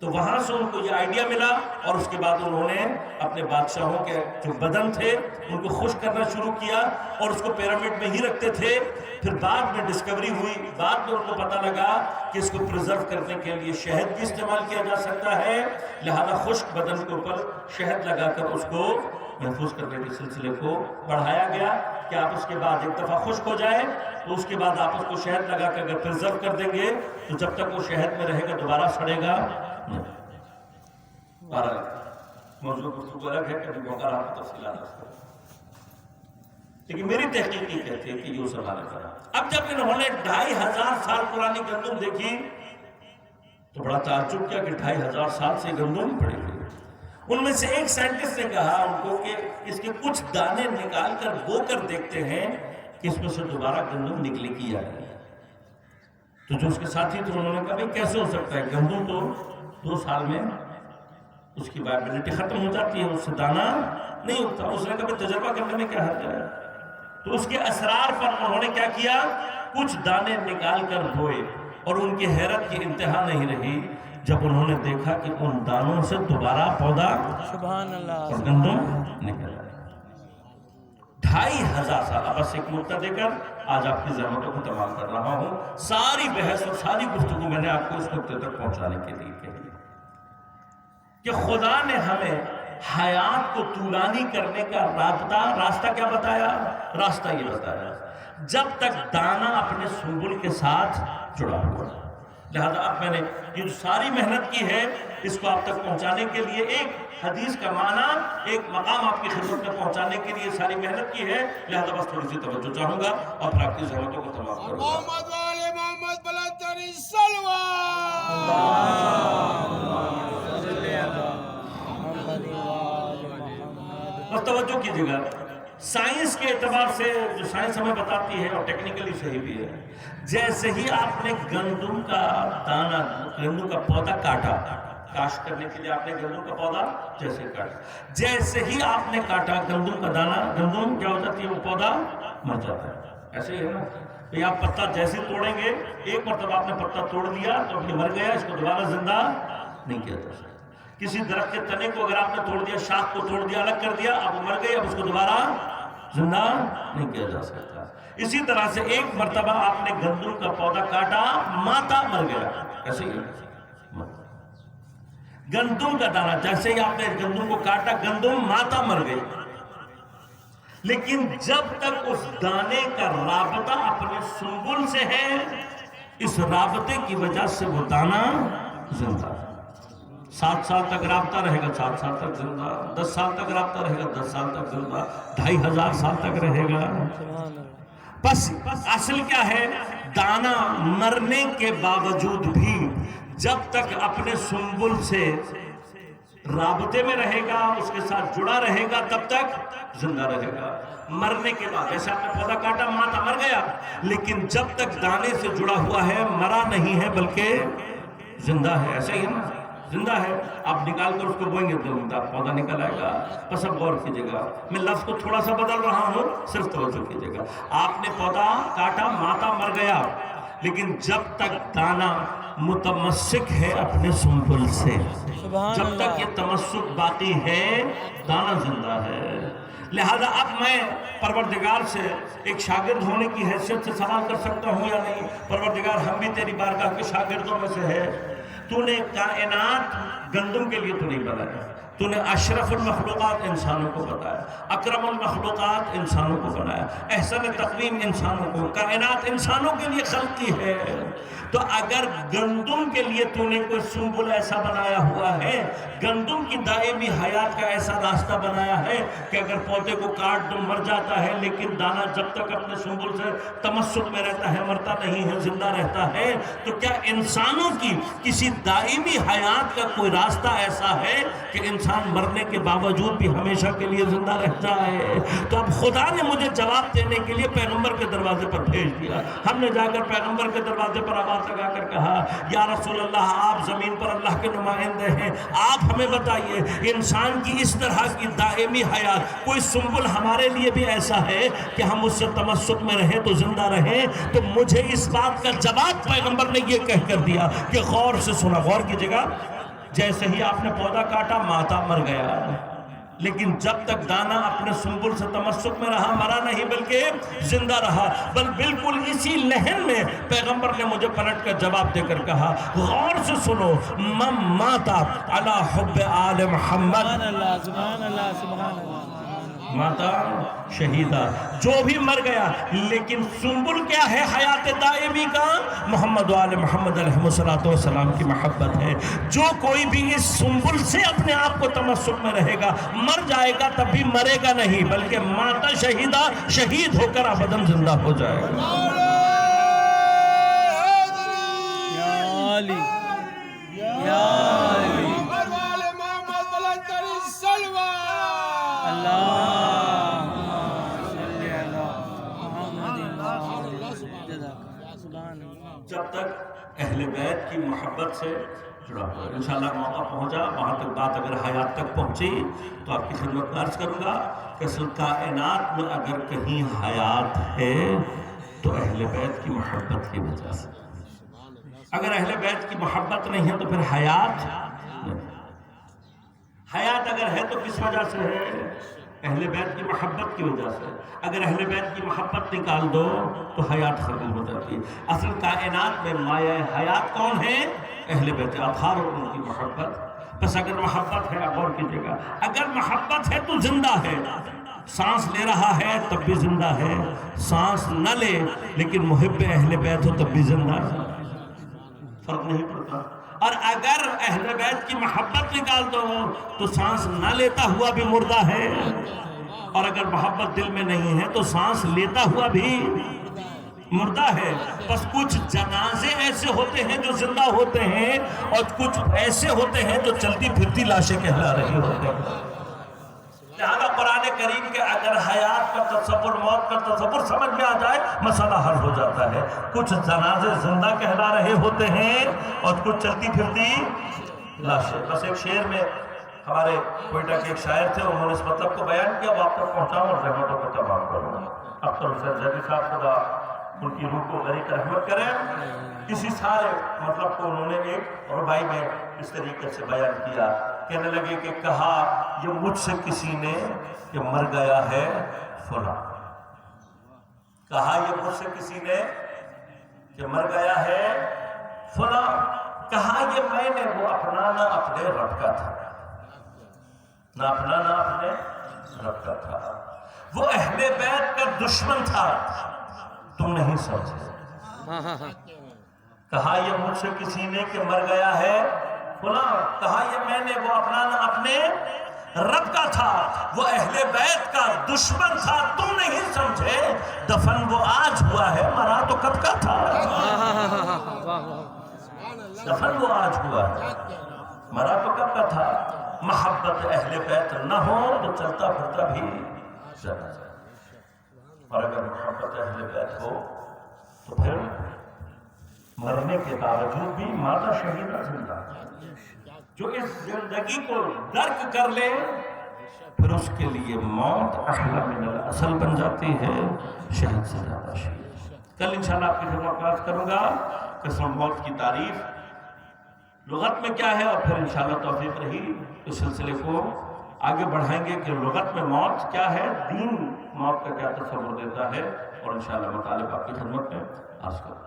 تو وہاں سے ان کو یہ آئیڈیا ملا اور اس کے بعد انہوں نے اپنے بادشاہوں کے جو بدن تھے ان کو خشک کرنا شروع کیا اور اس کو پیرامڈ میں ہی رکھتے تھے۔ پھر بعد میں ڈسکوری ہوئی، بعد میں ان کو پتہ لگا کہ اس کو پریزرو کرنے کے لیے شہد بھی استعمال کیا جا سکتا ہے، لہذا خشک بدن کے اوپر شہد لگا کر اس کو محفوظ کرنے کے سلسلے کو بڑھایا گیا کہ آپ اس کے بعد ایک دفعہ خشک ہو جائے تو اس کے بعد آپ اس کو شہد لگا کر اگر پریزرو کر دیں گے تو جب تک وہ شہد میں رہے گا دوبارہ سڑے گا نہیں۔ موضوع گفتگو الگ ہے، کبھی موقع رہا تو تفصیلات اس کا، لیکن میری تحقیق یہ کہتی ہے کہ یہ سنبھالے کرا۔ اب جب انہوں نے 2500 سال پرانی گندم دیکھی تو بڑا تعجب کیا کہ 2500 سال سے گندم پڑی ہوئی۔ ان میں سے ایک سائنٹسٹ نے کہا ان کو کہ اس کے کچھ دانے نکال کر بو کر دیکھتے ہیں کہ اس میں سے دوبارہ گندم نکلے گی یا نہیں۔ تو جو اس کے ساتھی تھے انہوں نے کہا بھائی کیسے ہو سکتا ہے، گندم تو 2 سال میں اس کی وائبلٹی ختم ہو جاتی ہے، اس سے دانہ نہیں ہوتا۔ اس نے کہا تجربہ کرنے میں کیا حرج ہے۔ تو اس کے اسرار پر انہوں نے کیا کیا، کچھ دانے نکال کر بوئے اور ان کی حیرت کی انتہا نہیں رہی جب انہوں نے دیکھا کہ ان دانوں سے دوبارہ پودا سبحان اللہ اور گندم نکل آئے۔ 2500 سال۔ اب بس ایک نقطہ دے کر آج آپ کی زحمتوں کو تمام کر رہا ہوں۔ ساری بحث اور ساری گفتگو میں نے آپ کو اس نقطے تک پہنچانے کے لیے کہی کہ خدا نے ہمیں حیات کو طولانی کرنے کا راستہ کیا بتایا؟ راستہ یہ بتایا جب تک دانہ اپنے سنبل کے ساتھ جڑا ہوا۔ لہذا اب میں نے یہ جو ساری محنت کی ہے اس کو آپ تک پہنچانے کے لیے، ایک حدیث کا معنی، ایک مقام آپ کی خدمت میں پہنچانے کے لیے ساری محنت کی ہے، لہذا بس تھوڑی سی توجہ چاہوں گا اور پھر آپ کی زحمتوں کو تمام کروں گا۔ محمد والے محمد بلندری سلوہ بس توجہ کیجیے گا، سائنس کے اعتبار سے جو سائنس ہمیں بتاتی ہے اور ٹیکنیکلی صحیح بھی ہے، جیسے ہی آپ نے گندم کا دانہ، گندم کا پودا کاٹا، کاشت کرنے کے لیے آپ نے گندم کا پودا جیسے کاٹا، جیسے ہی آپ نے کاٹا گندم کا دانہ، گندم کیا ہو جاتی ہے، وہ پودا مر جاتا ہے۔ ایسے ہی ہے نا، تو آپ پتا جیسے توڑیں گے، ایک مرتبہ آپ نے پتا توڑ دیا تو اب یہ مر گیا، اس کو دوبارہ زندہ نہیں کیا جا سکتا۔ کسی درخت کے تنے کو اگر آپ نے توڑ دیا، شاخ کو توڑ دیا، الگ کر دیا، اب وہ مر گئی، اب اس کو دوبارہ زندہ نہیں کیا جا سکتا۔ اسی طرح سے ایک مرتبہ آپ نے گندم کا پودا کاٹا، ماتا مر گیا، ایسے ہی گندم کا دانہ جیسے ہی آپ نے گندم کو کاٹا، گندم ماتا مر گئی، لیکن جب تک اس دانے کا رابطہ اپنے سنبل سے ہے، اس رابطے کی وجہ سے وہ دانہ زندہ ہے۔ 7 سال تک رابطہ رہے گا، 7 سال تک زندہ، 10 سال تک رابطہ رہے گا، 10 سال تک زندہ، 2500 سال تک رہے گا۔ بس اصل کیا ہے، دانہ مرنے کے باوجود بھی جب تک اپنے سنبل سے رابطے میں رہے گا، اس کے ساتھ جڑا رہے گا، تب تک زندہ رہے گا۔ مرنے کے بعد جیسے آپ نے پودا کاٹا، ماتا مر گیا، لیکن جب تک دانے سے جڑا ہوا ہے، مرا نہیں ہے بلکہ زندہ ہے، ایسا ہی ہے نا، زندہ ہے۔ آپ نکال کر اس کو بوئیں گے تو پودا نکل آئے گا۔ بس اب غور کیجئے گا، میں لفظ کو تھوڑا سا بدل رہا ہوں، صرف توجہ کیجئے گا۔ آپ نے پودا کاٹا، ماتا مر گیا، لیکن جب تک دانہ متمسک ہے اپنے سنبل سے، جب تک یہ تمسک باقی ہے، دانہ زندہ ہے۔ لہذا اب میں پروردگار سے ایک شاگرد ہونے کی حیثیت سے سوال کر سکتا ہوں یا نہیں؟ پروردگار، ہم بھی تیری بارگاہ کے شاگردوں میں سے ہے۔ تو نے کائنات گندم کے لیے تو نہیں بنایا، تو نے اشرف المخلوقات انسانوں کو بتایا، اکرم المخلوقات انسانوں کو بنایا، احسن تقویم انسانوں کو، کائنات انسانوں کے لیے خلق کی ہے۔ تو اگر گندم کے لیے تو نے کوئی سنبل ایسا بنایا ہوا ہے، گندم کی دائمی حیات کا ایسا راستہ بنایا ہے کہ اگر پودے کو کاٹ دو مر جاتا ہے، لیکن دانہ جب تک اپنے سنبل سے تمسک میں رہتا ہے، مرتا نہیں ہے، زندہ رہتا ہے، تو کیا انسانوں کی کسی دائمی حیات کا کوئی راستہ ایسا ہے کہ انسان مرنے کے باوجود بھی ہمیشہ کے لیے زندہ رہ جائے؟ تو اب خدا نے مجھے جواب دینے کے لیے پیغمبر کے دروازے پر بھیج دیا۔ ہم نے جا کر پیغمبر کے دروازے پر آواز لگا کر کہا، یا رسول اللہ، آپ زمین پر اللہ کے نمائندے ہیں، آپ ہمیں بتائیے انسان کی اس طرح کی دائمی حیات کوئی سنبل ہمارے لیے بھی ایسا ہے کہ ہم اس سے تمسک میں رہیں تو زندہ رہیں؟ تو مجھے اس بات کا جواب پیغمبر نے یہ کہہ کر دیا کہ غور سے سنا، غور کیجئے گا، جیسے ہی آپ نے پودا کاٹا، ماتا مر گیا، لیکن جب تک دانہ اپنے سنبل سے تمسک میں رہا، مرا نہیں بلکہ زندہ رہا۔ بالکل اسی لہن میں پیغمبر نے مجھے پلٹ کر جواب دے کر کہا، غور سے سنو، من ماتا علی حب آل محمد، سبحان اللہ، سبحان اللہ، سبحان اللہ، ماتا شہیدہ، جو بھی مر گیا لیکن سنبل کیا ہے حیات دائمی کا؟ محمد و آل محمد علیہ السلام کی محبت ہے۔ جو کوئی بھی اس سنبل سے اپنے آپ کو تمسک میں رہے گا، مر جائے گا تب بھی مرے گا نہیں بلکہ ماتا شہیدہ، شہید ہو کر ابداً زندہ ہو جائے گا۔ یا علی، یا علی، جب تک اہل بیت کی محبت سے جڑا ہوا ہے۔ انشاءاللہ موقع پہنچا، وہاں تک بات اگر حیات تک پہنچی تو آپ کی خدمت میں عرض کروں گا کہ اصل کائنات میں اگر کہیں حیات ہے تو اہل بیت کی محبت کی وجہ سے۔ اگر اہل بیت کی محبت نہیں ہے تو پھر حیات نہیں۔ حیات اگر ہے تو کس وجہ سے ہے؟ اہل بیت کی محبت کی وجہ سے۔ اگر اہل بیت کی محبت نکال دو تو حیات ختم ہو جاتی ہے۔ اصل کائنات میں مایہ حیات کون ہے؟ اہل بیت اطہار اور ان کی محبت۔ بس اگر محبت ہے، غور کیجئے گا، اگر محبت ہے تو زندہ ہے، سانس لے رہا ہے تب بھی زندہ ہے، سانس نہ لے لیکن محب اہل بیت ہو تب بھی زندہ ہے، فرق نہیں پڑتا۔ اور اگر اہل بیت کی محبت نکال دو تو سانس نہ لیتا ہوا بھی مردہ ہے، اور اگر محبت دل میں نہیں ہے تو سانس لیتا ہوا بھی مردہ ہے۔ بس کچھ جنازے ایسے ہوتے ہیں جو زندہ ہوتے ہیں، اور کچھ ایسے ہوتے ہیں جو چلتی پھرتی لاشیں کہلا رہی ہوتے ہیں۔ لہذا قرآن کریم کے اگر حیات کا تصور، موت کا تصور سمجھ میں آ جائے، مسئلہ حل ہو جاتا ہے۔ کچھ جنازے زندہ کہلا رہے ہوتے ہیں اور کچھ چلتی پھرتی لاشیں۔ بس ایک شعر میں ہمارے کوئٹہ کے ایک شاعر تھے، انہوں نے اس مطلب کو بیان کیا، وہ آپ تک پہنچاؤں اور رحمتوں کو تمام کروں گا۔ اختر حسین زیدی صاحب خدا ان کی روح کو غریق رحمت کرے، اسی سارے مطلب کو انہوں نے ایک ربائی میں اس طریقے سے بیان کیا، کہنے لگے کہ کہا یہ مجھ سے کسی نے کہ مر گیا ہے فلاں، کہا یہ مجھ سے کسی نے کہ مر گیا ہے فلاں، کہا یہ میں نے، وہ اپنا نہ اپنے رب کا تھا، نہ اپنا نہ اپنے رب کا تھا، وہ اہل بیت کا دشمن تھا، تم نہیں سمجھے۔ کہا یہ مجھ سے کسی نے کہ مر گیا ہے فلاں، کہا یہ میں نے، وہ اپنا نہ اپنے رب کا تھا، وہ اہل بیت کا دشمن تھا، تم نہیں سمجھے، دفن وہ آج ہوا ہے، مرا تو کب کا تھا، دفن وہ آج ہوا ہے، مرا تو کب کا تھا۔ محبت اہل بیت نہ ہو تو چلتا پھرتا بھی چلا جائے، اور اگر محبت اہل بیت ہو تو پھر مرنے کے باوجود بھی مادہ شہیدہ زندہ، جو اس زندگی کو درک کر لے پھر اس کے لیے موت احلی من الاصل بن جاتی ہے، شہید سے زیادہ شہید۔ کل انشاءاللہ آپ کی خدمت میں عرض کروں گا قسم موت کی تعریف لغت میں کیا ہے، اور پھر انشاءاللہ توفیق رہی اس سلسلے کو آگے بڑھائیں گے کہ لغت میں موت کیا ہے، دین موت کا کیا تصور دیتا ہے، اور انشاءاللہ مطالب آپ کی خدمت میں عرض کروں گا۔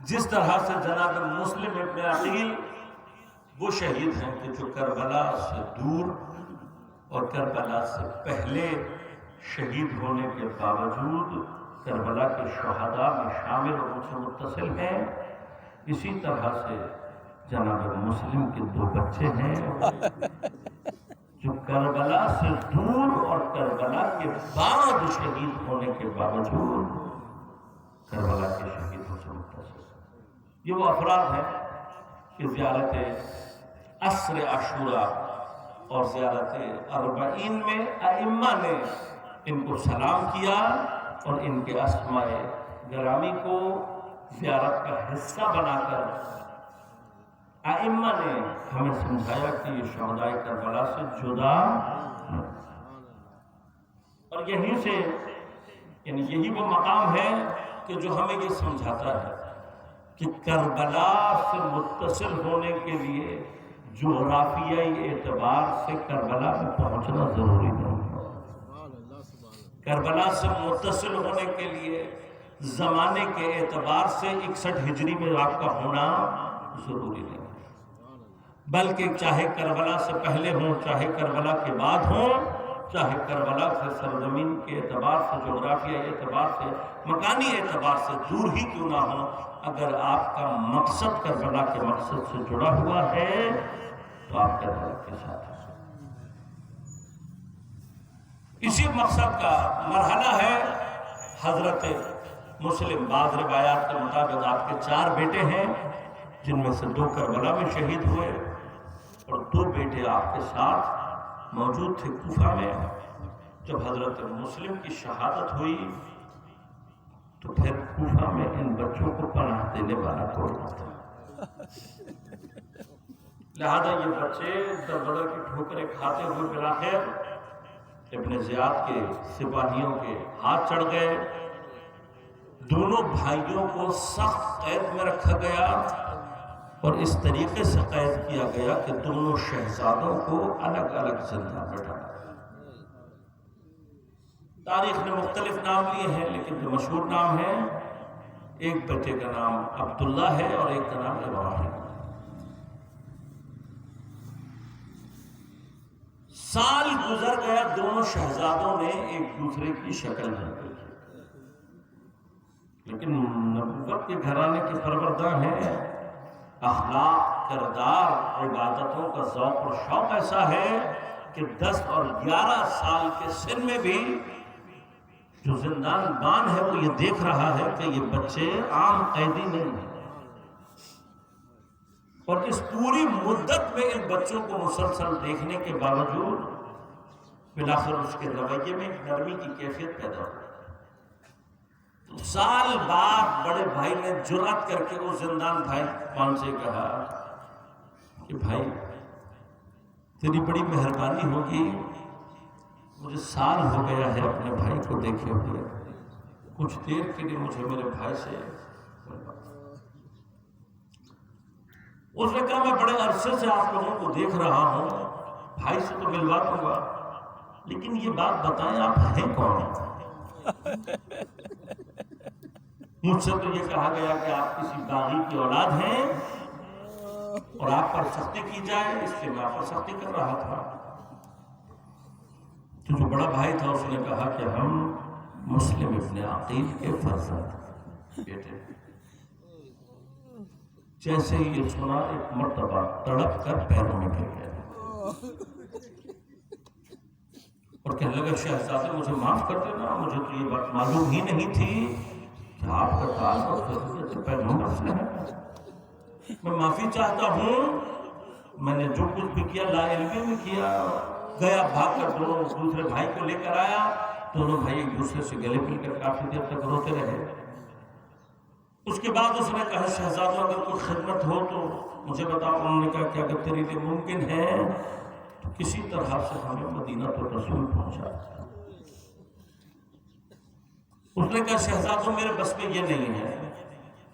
جس طرح سے جناب مسلم ابن عقیل وہ شہید ہیں کہ جو کربلا سے دور اور کربلا سے پہلے شہید ہونے کے باوجود کربلا کے شہداء میں شامل اور ان سے متصل ہیں، اسی طرح سے جناب مسلم کے دو بچے ہیں جو کربلا سے دور اور کربلا کے بعد شہید ہونے کے باوجود کربلا کے شہیدوں سے متصل۔ یہ وہ افراد ہیں کہ زیارت عصر عاشوراء اور زیارت اربعین میں ائمہ نے ان کو سلام کیا اور ان کے اسماء گرامی کو زیارت کا حصہ بنا کر ائمہ نے ہمیں سمجھایا کہ یہ شہدائے کربلا سے جدا ہیں، اور یہیں سے یعنی یہی وہ مقام ہے کہ جو ہمیں یہ سمجھاتا ہے کہ کربلا سے متصل ہونے کے لیے جغرافیائی اعتبار سے کربلا میں پہنچنا ضروری نہیں ہے، کربلا سے متصل ہونے کے لیے زمانے کے اعتبار سے 61 ہجری میں آپ کا ہونا ضروری نہیں ہے، بلکہ چاہے کربلا سے پہلے ہوں، چاہے کربلا کے بعد ہوں، چاہے کربلا سے سرزمین کے اعتبار سے، جغرافیائی اعتبار سے، مکانی اعتبار سے دور ہی کیوں نہ ہو، اگر آپ کا مقصد کربلا کے مقصد سے جڑا ہوا ہے تو آپ کربلا کے ساتھ ہیں۔ اسی مقصد کا مرحلہ ہے حضرت مسلم۔ بعض روایات کے مطابق آپ کے 4 بیٹے ہیں جن میں سے 2 کربلا میں شہید ہوئے اور 2 بیٹے آپ کے ساتھ موجود تھے کوفہ میں۔ جب حضرت مسلم کی شہادت ہوئی تو پھر کوفہ میں ان بچوں کو پناہ دینے والا کوئی نہ تھا، لہذا یہ بچے در بدر کی ٹھوکریں کھاتے ہوئے بالآخر ابن زیاد کے سپاہیوں کے ہاتھ چڑھ گئے۔ دونوں بھائیوں کو سخت قید میں رکھا گیا اور اس طریقے سے قید کیا گیا کہ دونوں شہزادوں کو الگ الگ زندان میں ڈالا۔ تاریخ نے مختلف نام لیے ہیں لیکن جو مشہور نام ہے، ایک بیٹے کا نام عبداللہ ہے اور ایک کا نام ابراہیم۔ سال گزر گیا، دونوں شہزادوں نے ایک دوسرے کی شکل نہیں دیکھی، لیکن نبوت کے گھرانے کے پروردہ ہیں، اخلاق، کردار، عبادتوں کا ذوق اور شوق ایسا ہے کہ 10 اور 11 سال کے سن میں بھی جو زندان بان ہے وہ یہ دیکھ رہا ہے کہ یہ بچے عام قیدی نہیں ہیں، اور اس پوری مدت میں ان بچوں کو مسلسل دیکھنے کے باوجود بالآخر اس کے رویے میں نرمی کی کیفیت پیدا ہوئی۔ تو سال بعد بڑے بھائی نے جرأت کر کے اس زندان بھائی کون سے کہا کہ بھائی تیری بڑی مہربانی ہوگی، مجھے سال ہو گیا ہے اپنے بھائی کو دیکھے ہوئے، کچھ دیر کے لیے مجھے میرے بھائی سے اس نے کہا میں بڑے عرصے سے آپ لوگوں کو دیکھ رہا ہوں، بھائی سے تو ملوا دوں گا، لیکن یہ بات بتائیں آپ ہیں کون؟ مجھ سے تو یہ کہا گیا کہ آپ کسی باغی کی اولاد ہیں اور آپ پر سختی کی جائے، اس لیے میں آپ پر سختی کر رہا تھا۔ تو جو بڑا بھائی تھا اس نے کہا کہ ہم مسلم ابن عقیل کے فرزند بیٹے۔ جیسے ہی یہ سنا ایک مرتبہ تڑپ کر پیروں میں گر گیا اور کہنے لگا شہزادے مجھے معاف کر دینا، مجھے تو یہ بات معلوم ہی نہیں تھی کہ آپ کا تعلق حضرت پیغمبر سے ہے، میں معافی چاہتا ہوں، میں نے جو کچھ بھی کیا لا علمی میں کیا۔ گیا بھاگ کر دونوں دوسرے بھائی کو لے کر آیا، دونوں بھائی ایک دوسرے سے گلے مل کر کافی دیر تک روتے رہے۔ اس کے بعد اس نے کہا شہزادہ اگر کوئی خدمت ہو تو مجھے بتاؤ۔ انہوں نے کہا کہ اگر تیرے لیے ممکن ہے تو کسی طرح سے ہمیں مدینہ تو رسول پہنچا۔ اس نے کہا شہزادوں میرے بس میں یہ نہیں ہے،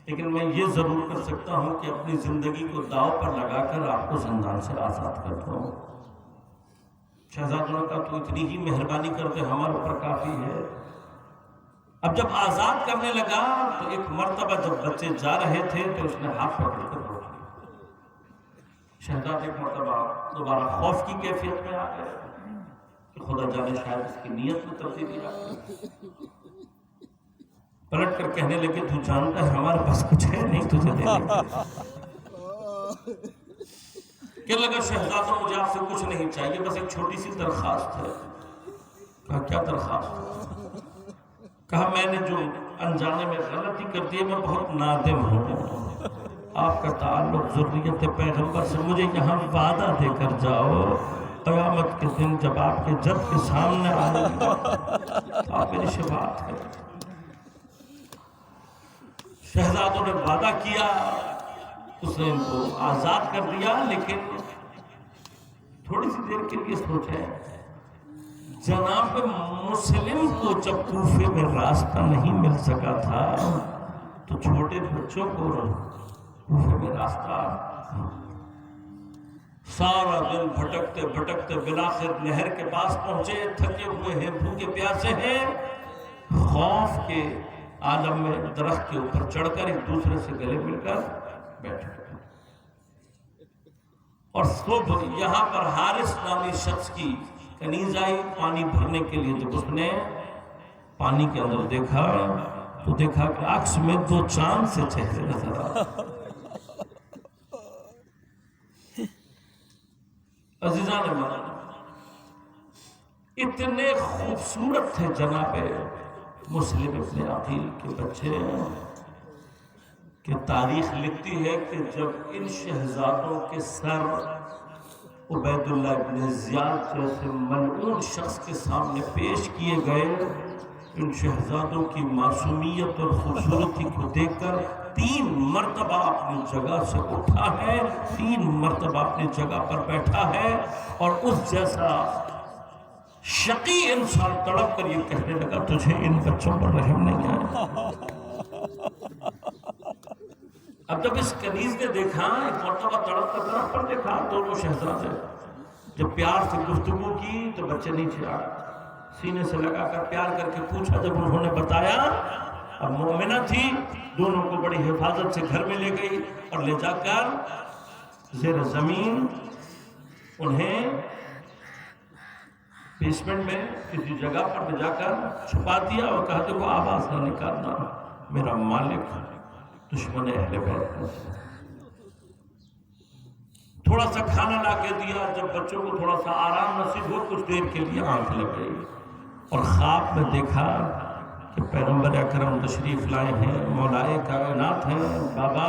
لیکن میں یہ ضرور کر سکتا ہوں کہ اپنی زندگی کو داؤ پر لگا کر آپ کو زندان سے آزاد کر دوں۔ شہزادوں نے کہا تو اتنی ہی مہربانی کرتے ہمارے اوپر کافی ہے۔ اب جب آزاد کرنے لگا تو ایک مرتبہ جب بچے جا رہے تھے تو اس نے ہاتھ پکڑ کر روک لیا۔ شہزاد ایک مرتبہ دوبارہ خوف کی کیفیت میں آ گئے کہ خدا جانے شاید اس کی نیت میں تبدیلی آ گئی۔ پلٹ کر کہنے لگے تو جانتا ہے ہمارے پاس کچھ ہے نہیں تجھے دینے کے۔ کہنے لگا شہزادہ مجھے آپ سے کچھ نہیں چاہیے، بس ایک چھوٹی سی درخواست ہے۔ کہا کیا درخواست؟ کہا میں نے جو انجانے میں غلطی کر دی ہے میں بہت نادم ہوں، آپ کا تعلق ذریت پیغمبر سے، مجھے یہاں وعدہ دے کر جاؤ قیامت کے دن جب آپ کے جج کے سامنے آئے آپ میری شفاعت کریں۔ شہزادوں نے وعدہ کیا، اس نے ان کو آزاد کر دیا، لیکن تھوڑی سی دیر کے لیے سوچیں جناب مسلم کو جب کوفے میں راستہ نہیں مل سکا تھا تو چھوٹے بچوں کو کوفے میں راستہ، سارا دن بھٹکتے بھٹکتے بالآخر نہر کے پاس پہنچے، تھکے ہوئے ہیں، بھوکے پیاسے ہیں، خوف کے عالم میں درخت کے اوپر چڑھ کر ایک دوسرے سے گلے مل کر بیٹھ گئے۔ اور صبح یہاں پر حارث نامی شخص کی کنیز آئی پانی بھرنے کے لیے۔ جب اس نے پانی کے اندر دیکھا تو دیکھا کہ عکس میں دو چاند سے چہرے نظر آ رہے۔ عزیزان مولانا اتنے خوبصورت تھے جناب مسلم ابن عقیل کے بچے کہ تاریخ لکھتی ہے کہ جب ان شہزادوں کے سر عبید اللہ ابن زیاد جیسے ملعون شخص کے سامنے پیش کیے گئے، ان شہزادوں کی معصومیت اور خوبصورتی کو دیکھ کر 3 مرتبہ اپنی جگہ سے اٹھا ہے، 3 مرتبہ اپنی جگہ پر بیٹھا ہے، اور اس جیسا شقی انسان تڑپ کر یہ کہنے لگا تجھے ان بچوں پر رحم نہیں آیا۔ اب جب اس کنیز نے دیکھا، ایک مرتبہ تڑپ کر طرف پر دیکھا، دونوں شہزادے جب پیار سے گفتگو کی تو بچے نیچے آ گئے، سینے سے لگا کر پیار کر کے پوچھا۔ جب انہوں نے بتایا، اب مومنہ تھی، دونوں کو بڑی حفاظت سے گھر میں لے گئی اور لے جا کر زیر زمین انہیں بیسمنٹ میں کسی جگہ پر لے جا کر چھپا دیا اور کہا دیکھو آواز نہ نکالنا، میرا مالک دشمن اہل بیت ہے۔ تھوڑا سا کھانا لا کے دیا، جب بچوں کو تھوڑا سا آرام نصیب ہو کچھ دیر کے لیے آنکھ لگ گئی اور خواب میں دیکھا کہ پیغمبر اکرم تشریف لائے ہیں، مولائے کائنات ہیں، بابا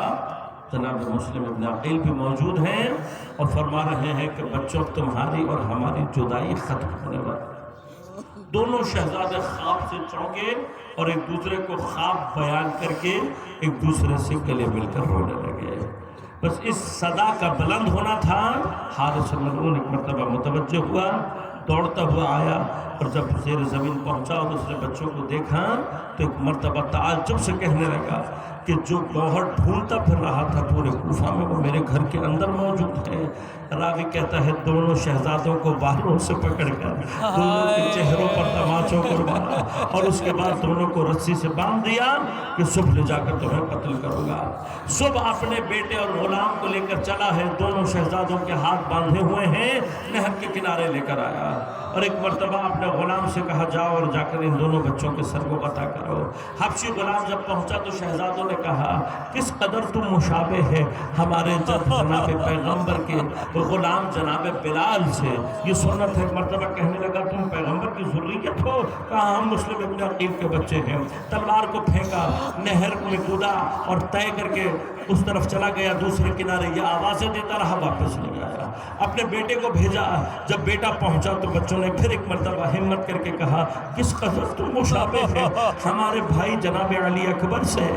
جناب مسلم ابن عقیل بھی موجود ہیں اور فرما رہے ہیں کہ بچوں تمہاری اور ہماری جدائی ختم ہونے والی۔ دونوں شہزادے خواب سے چونکے اور ایک دوسرے کو خواب بیان کر کے ایک دوسرے سے گلے مل کر رونے لگے۔ بس اس صدا کا بلند ہونا تھا۔ حارث ملعون ایک مرتبہ متوجہ ہوا، دوڑتا ہوا آیا، اور جب زیر زمین پہنچا اور اس نے بچوں کو دیکھا تو ایک مرتبہ تعجب سے کہنے لگا کہ جو گوہر ڈھونڈتا پھر رہا تھا پورے کوفہ میں وہ میرے گھر کے اندر موجود ہے۔ راوی کہتا ہے دونوں شہزادوں کو بالوں سے پکڑ کر دونوں کے چہروں پر تماچوں کو مارا اور اس کے بعد دونوں کو رسی سے باندھ دیا کہ صبح لے جا کر تمہیں قتل کروں گا۔ صبح اپنے بیٹے اور غلام کو لے کر چلا ہے، دونوں شہزادوں کے ہاتھ باندھے ہوئے ہیں، نہر کے کنارے لے کر آیا اور ایک مرتبہ اپنے غلام سے کہا جاؤ اور جا کر ان دونوں بچوں کے سر کو قطع کرو۔ حبشی غلام جب پہنچا تو شہزادوں نے کہا کس قدر تم مشابہ ہے ہمارے جد جناب پیغمبر کے غلام جناب بلال سے۔ یہ سنت ہے۔ ایک مرتبہ کہنے لگا تم پیغمبر کی ذریت ہو؟ کہا ہم مسلم ابن عقیل کے بچے ہیں۔ تلوار کو پھینکا، نہر میں کودا اور طے کر کے اس طرف چلا گیا دوسرے کنارے، یہ آوازیں دیتا رہا، واپس نہیں آیا۔ اپنے بیٹے کو بھیجا، جب بیٹا پہنچا تو بچوں نے پھر ایک مرتبہ ہمت کر کے کہا کس قدر تم مشابہ ہے ہمارے بھائی جناب علی اکبر سے،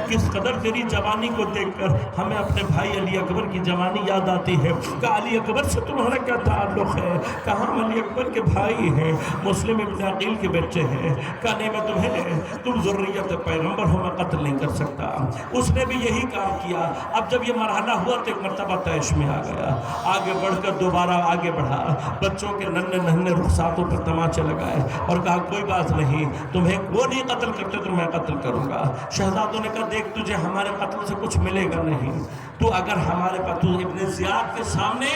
کس قدر تیری جوانی کو دیکھ کر ہمیں اپنے بھائی علی اکبر کی جوانی یاد آتی ہے۔ کہا علی اکبر سے تمہارا کیا تعلق ہے؟ کہا ہم علی اکبر کے بھائی ہیں، مسلم ابن عقیل کے بچے ہیں۔ کہا نہیں میں تم ذریت پیغمبر ہو، میں قتل نہیں کر سکتا۔ اس نے بھی یہی کام کیا۔ اب جب یہ مرحلہ ہوا تو ایک مرتبہ طیش میں آ گیا، آگے بڑھ کر دوبارہ آگے بڑھا، بچوں کے ننھے ننھے رخساتوں پر تماچے لگائے اور کہا کوئی بات نہیں، تمہیں وہ نہیں قتل کرتے تو میں قتل کروں گا۔ شہزادوں نے کہا دیکھ تجھے ہمارے قتل سے کچھ ملے گا نہیں، تو اگر ہمارے پاس تو ابن زیاد کے سامنے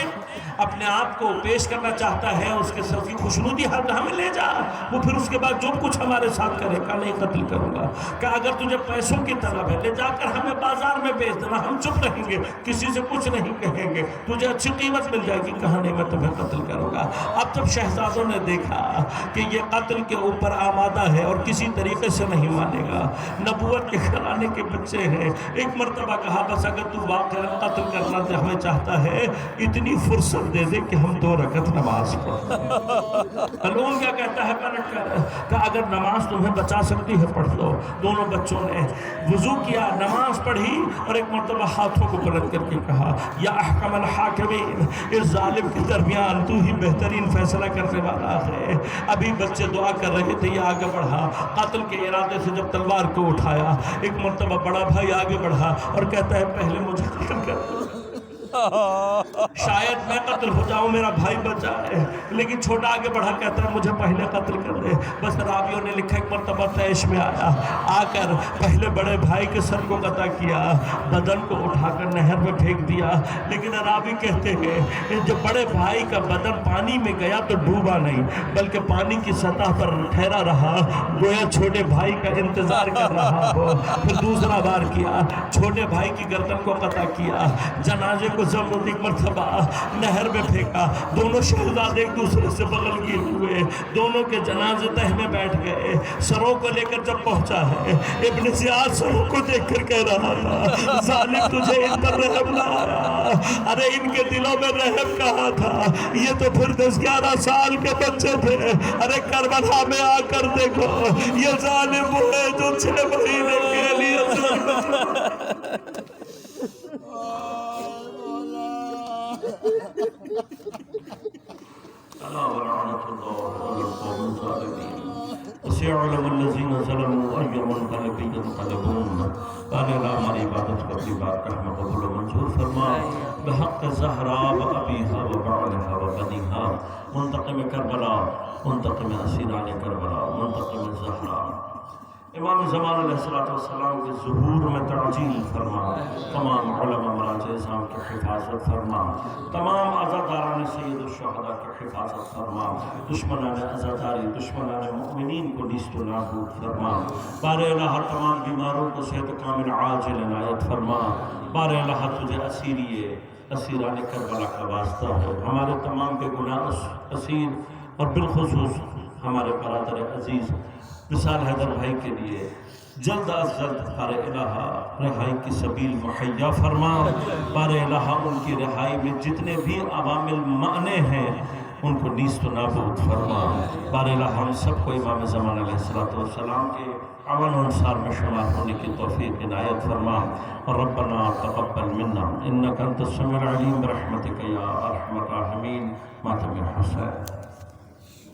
اپنے آپ کو پیش کرنا چاہتا ہے، اس کے ساتھ خوشنودی حد ہمیں لے جا، وہ پھر اس کے بعد جو کچھ ہمارے ساتھ کرے گا نہیں قتل کروں گا۔ کہ اگر تجھے پیسوں کی طلب ہے لے جا کر ہمیں بازار میں بیچ دینا، ہم چپ رہیں گے، کسی سے کچھ نہیں کہیں گے، تجھے اچھی قیمت مل جائے گی۔ کہا نہیں میں تمہیں قتل کروں گا۔ اب جب شہزادوں نے دیکھا کہ یہ قتل کے اوپر آمادہ ہے اور کسی طریقے سے نہیں مانے گا، نبوت کے گھرانے کے بچے ہیں، ایک مرتبہ کہا بس اگر تو واقعا قتل کرنا ہمیں چاہتا ہے اتنی فرصت دے دے کہ ہم 2 رکعت نماز پڑھیں۔ قانون کیا کہتا ہے پلٹ کر کہ اگر نماز تمہیں بچا سکتی ہے پڑھ لو۔ دونوں بچوں نے وضو کیا، نماز پڑھی اور ایک مرتبہ ہاتھوں کو بلند کر کے کہا یا احکم الحاکمین، اس ظالم کے درمیان تو ہی بہترین فیصلہ کرنے والا ہے۔ ابھی بچے دعا کر رہے تھے، یہ آگے بڑھا، قتل کے ارادے سے جب تلوار کو اٹھایا، ایک مرتبہ بڑا بھائی آگے بڑھا اور کہتا ہے پہلے مجھے قتل کر دو، شاید میں قتل ہو جاؤں میرا بھائی بچ جائے، لیکن چھوٹا آگے بڑھا کہتا ہے مجھے پہلے قتل کر دے۔ بس راویوں نے لکھا ایک مرتبہ طیش میں آیا، آ کر پہلے بڑے بھائی کے سر کو قطع کیا، بدن کو اٹھا کر نہر میں پھینک دیا، لیکن راوی کہتے ہیں جو بڑے بھائی کا بدن پانی میں گیا تو ڈوبا نہیں بلکہ پانی کی سطح پر ٹھہرا رہا، گویا چھوٹے بھائی کا انتظار کر رہا ہو۔ پھر دوسرا بار کیا، چھوٹے بھائی کی گردن کو قطع کیا، جنازے کو زمرد ایک مرتبہ نہر میں پھینکا، دونوں شہزادے ایک دوسرے سے بغل کیے ہوئے، دونوں کے جنازے تہ میں بیٹھ گئے۔ سروں کو لے کر جب پہنچا ہے، ابن زیاد سروں کو دیکھ کر کہہ رہا تھا ظالم تجھے ان پر رحم نہ آیا، ارے ان کے دلوں میں رحم کہاں تھا، یہ تو پھر 10-11 سال کے بچے تھے، ارے کربلا میں آ کر دیکھو یہ ظالم وہ ہے جو 6 مہینے کے لیے ألا ولعنة الله على القوم الظالمين وسيعلم الذين ظلموا أي منقلب ينقلبون۔ قال لا ہماری عبادت کو اپنی بارگاہ میں قبول و منظور فرما بحق زہرا و ابیہا و بعلہا و بنیہا، منتقم کربلا، منتقم اسیران کربلا، منتقم زہرا۔ امام زمان علیہ السلام کے ظہور میں تعجیل فرما، تمام علماء مراجع اعظام کی حفاظت فرما، تمام عزاداران سید الشہداء کی حفاظت فرما، دشمنان عزاداری، دشمنان مؤمنین کو نیست و نابود فرما، بار الہ تمام بیماروں کو صحت کامل عاجل عنایت فرما، بار الہ تجھے اسیران کربلا کا واسطہ ہے، ہمارے تمام بے گناہ اسیر اور بالخصوص ہمارے برادر عزیز وصال حیدر بھائی کے لیے جلد از جلد بار الہ رہائی کی سبیل مہیا فرما، بار الہ ان کی رہائی میں جتنے بھی عوامل معنی ہیں ان کو نیست و نابود فرما، بار الہ ہم سب کو امام زمان علیہ السلام کے عون و انصار میں شمار ہونے کی توفیق عنایت فرما، اور ربنا تقبل منا انک انت السمیع العلیم برحمتک یا ارحم الراحمین۔ ماتم حسین۔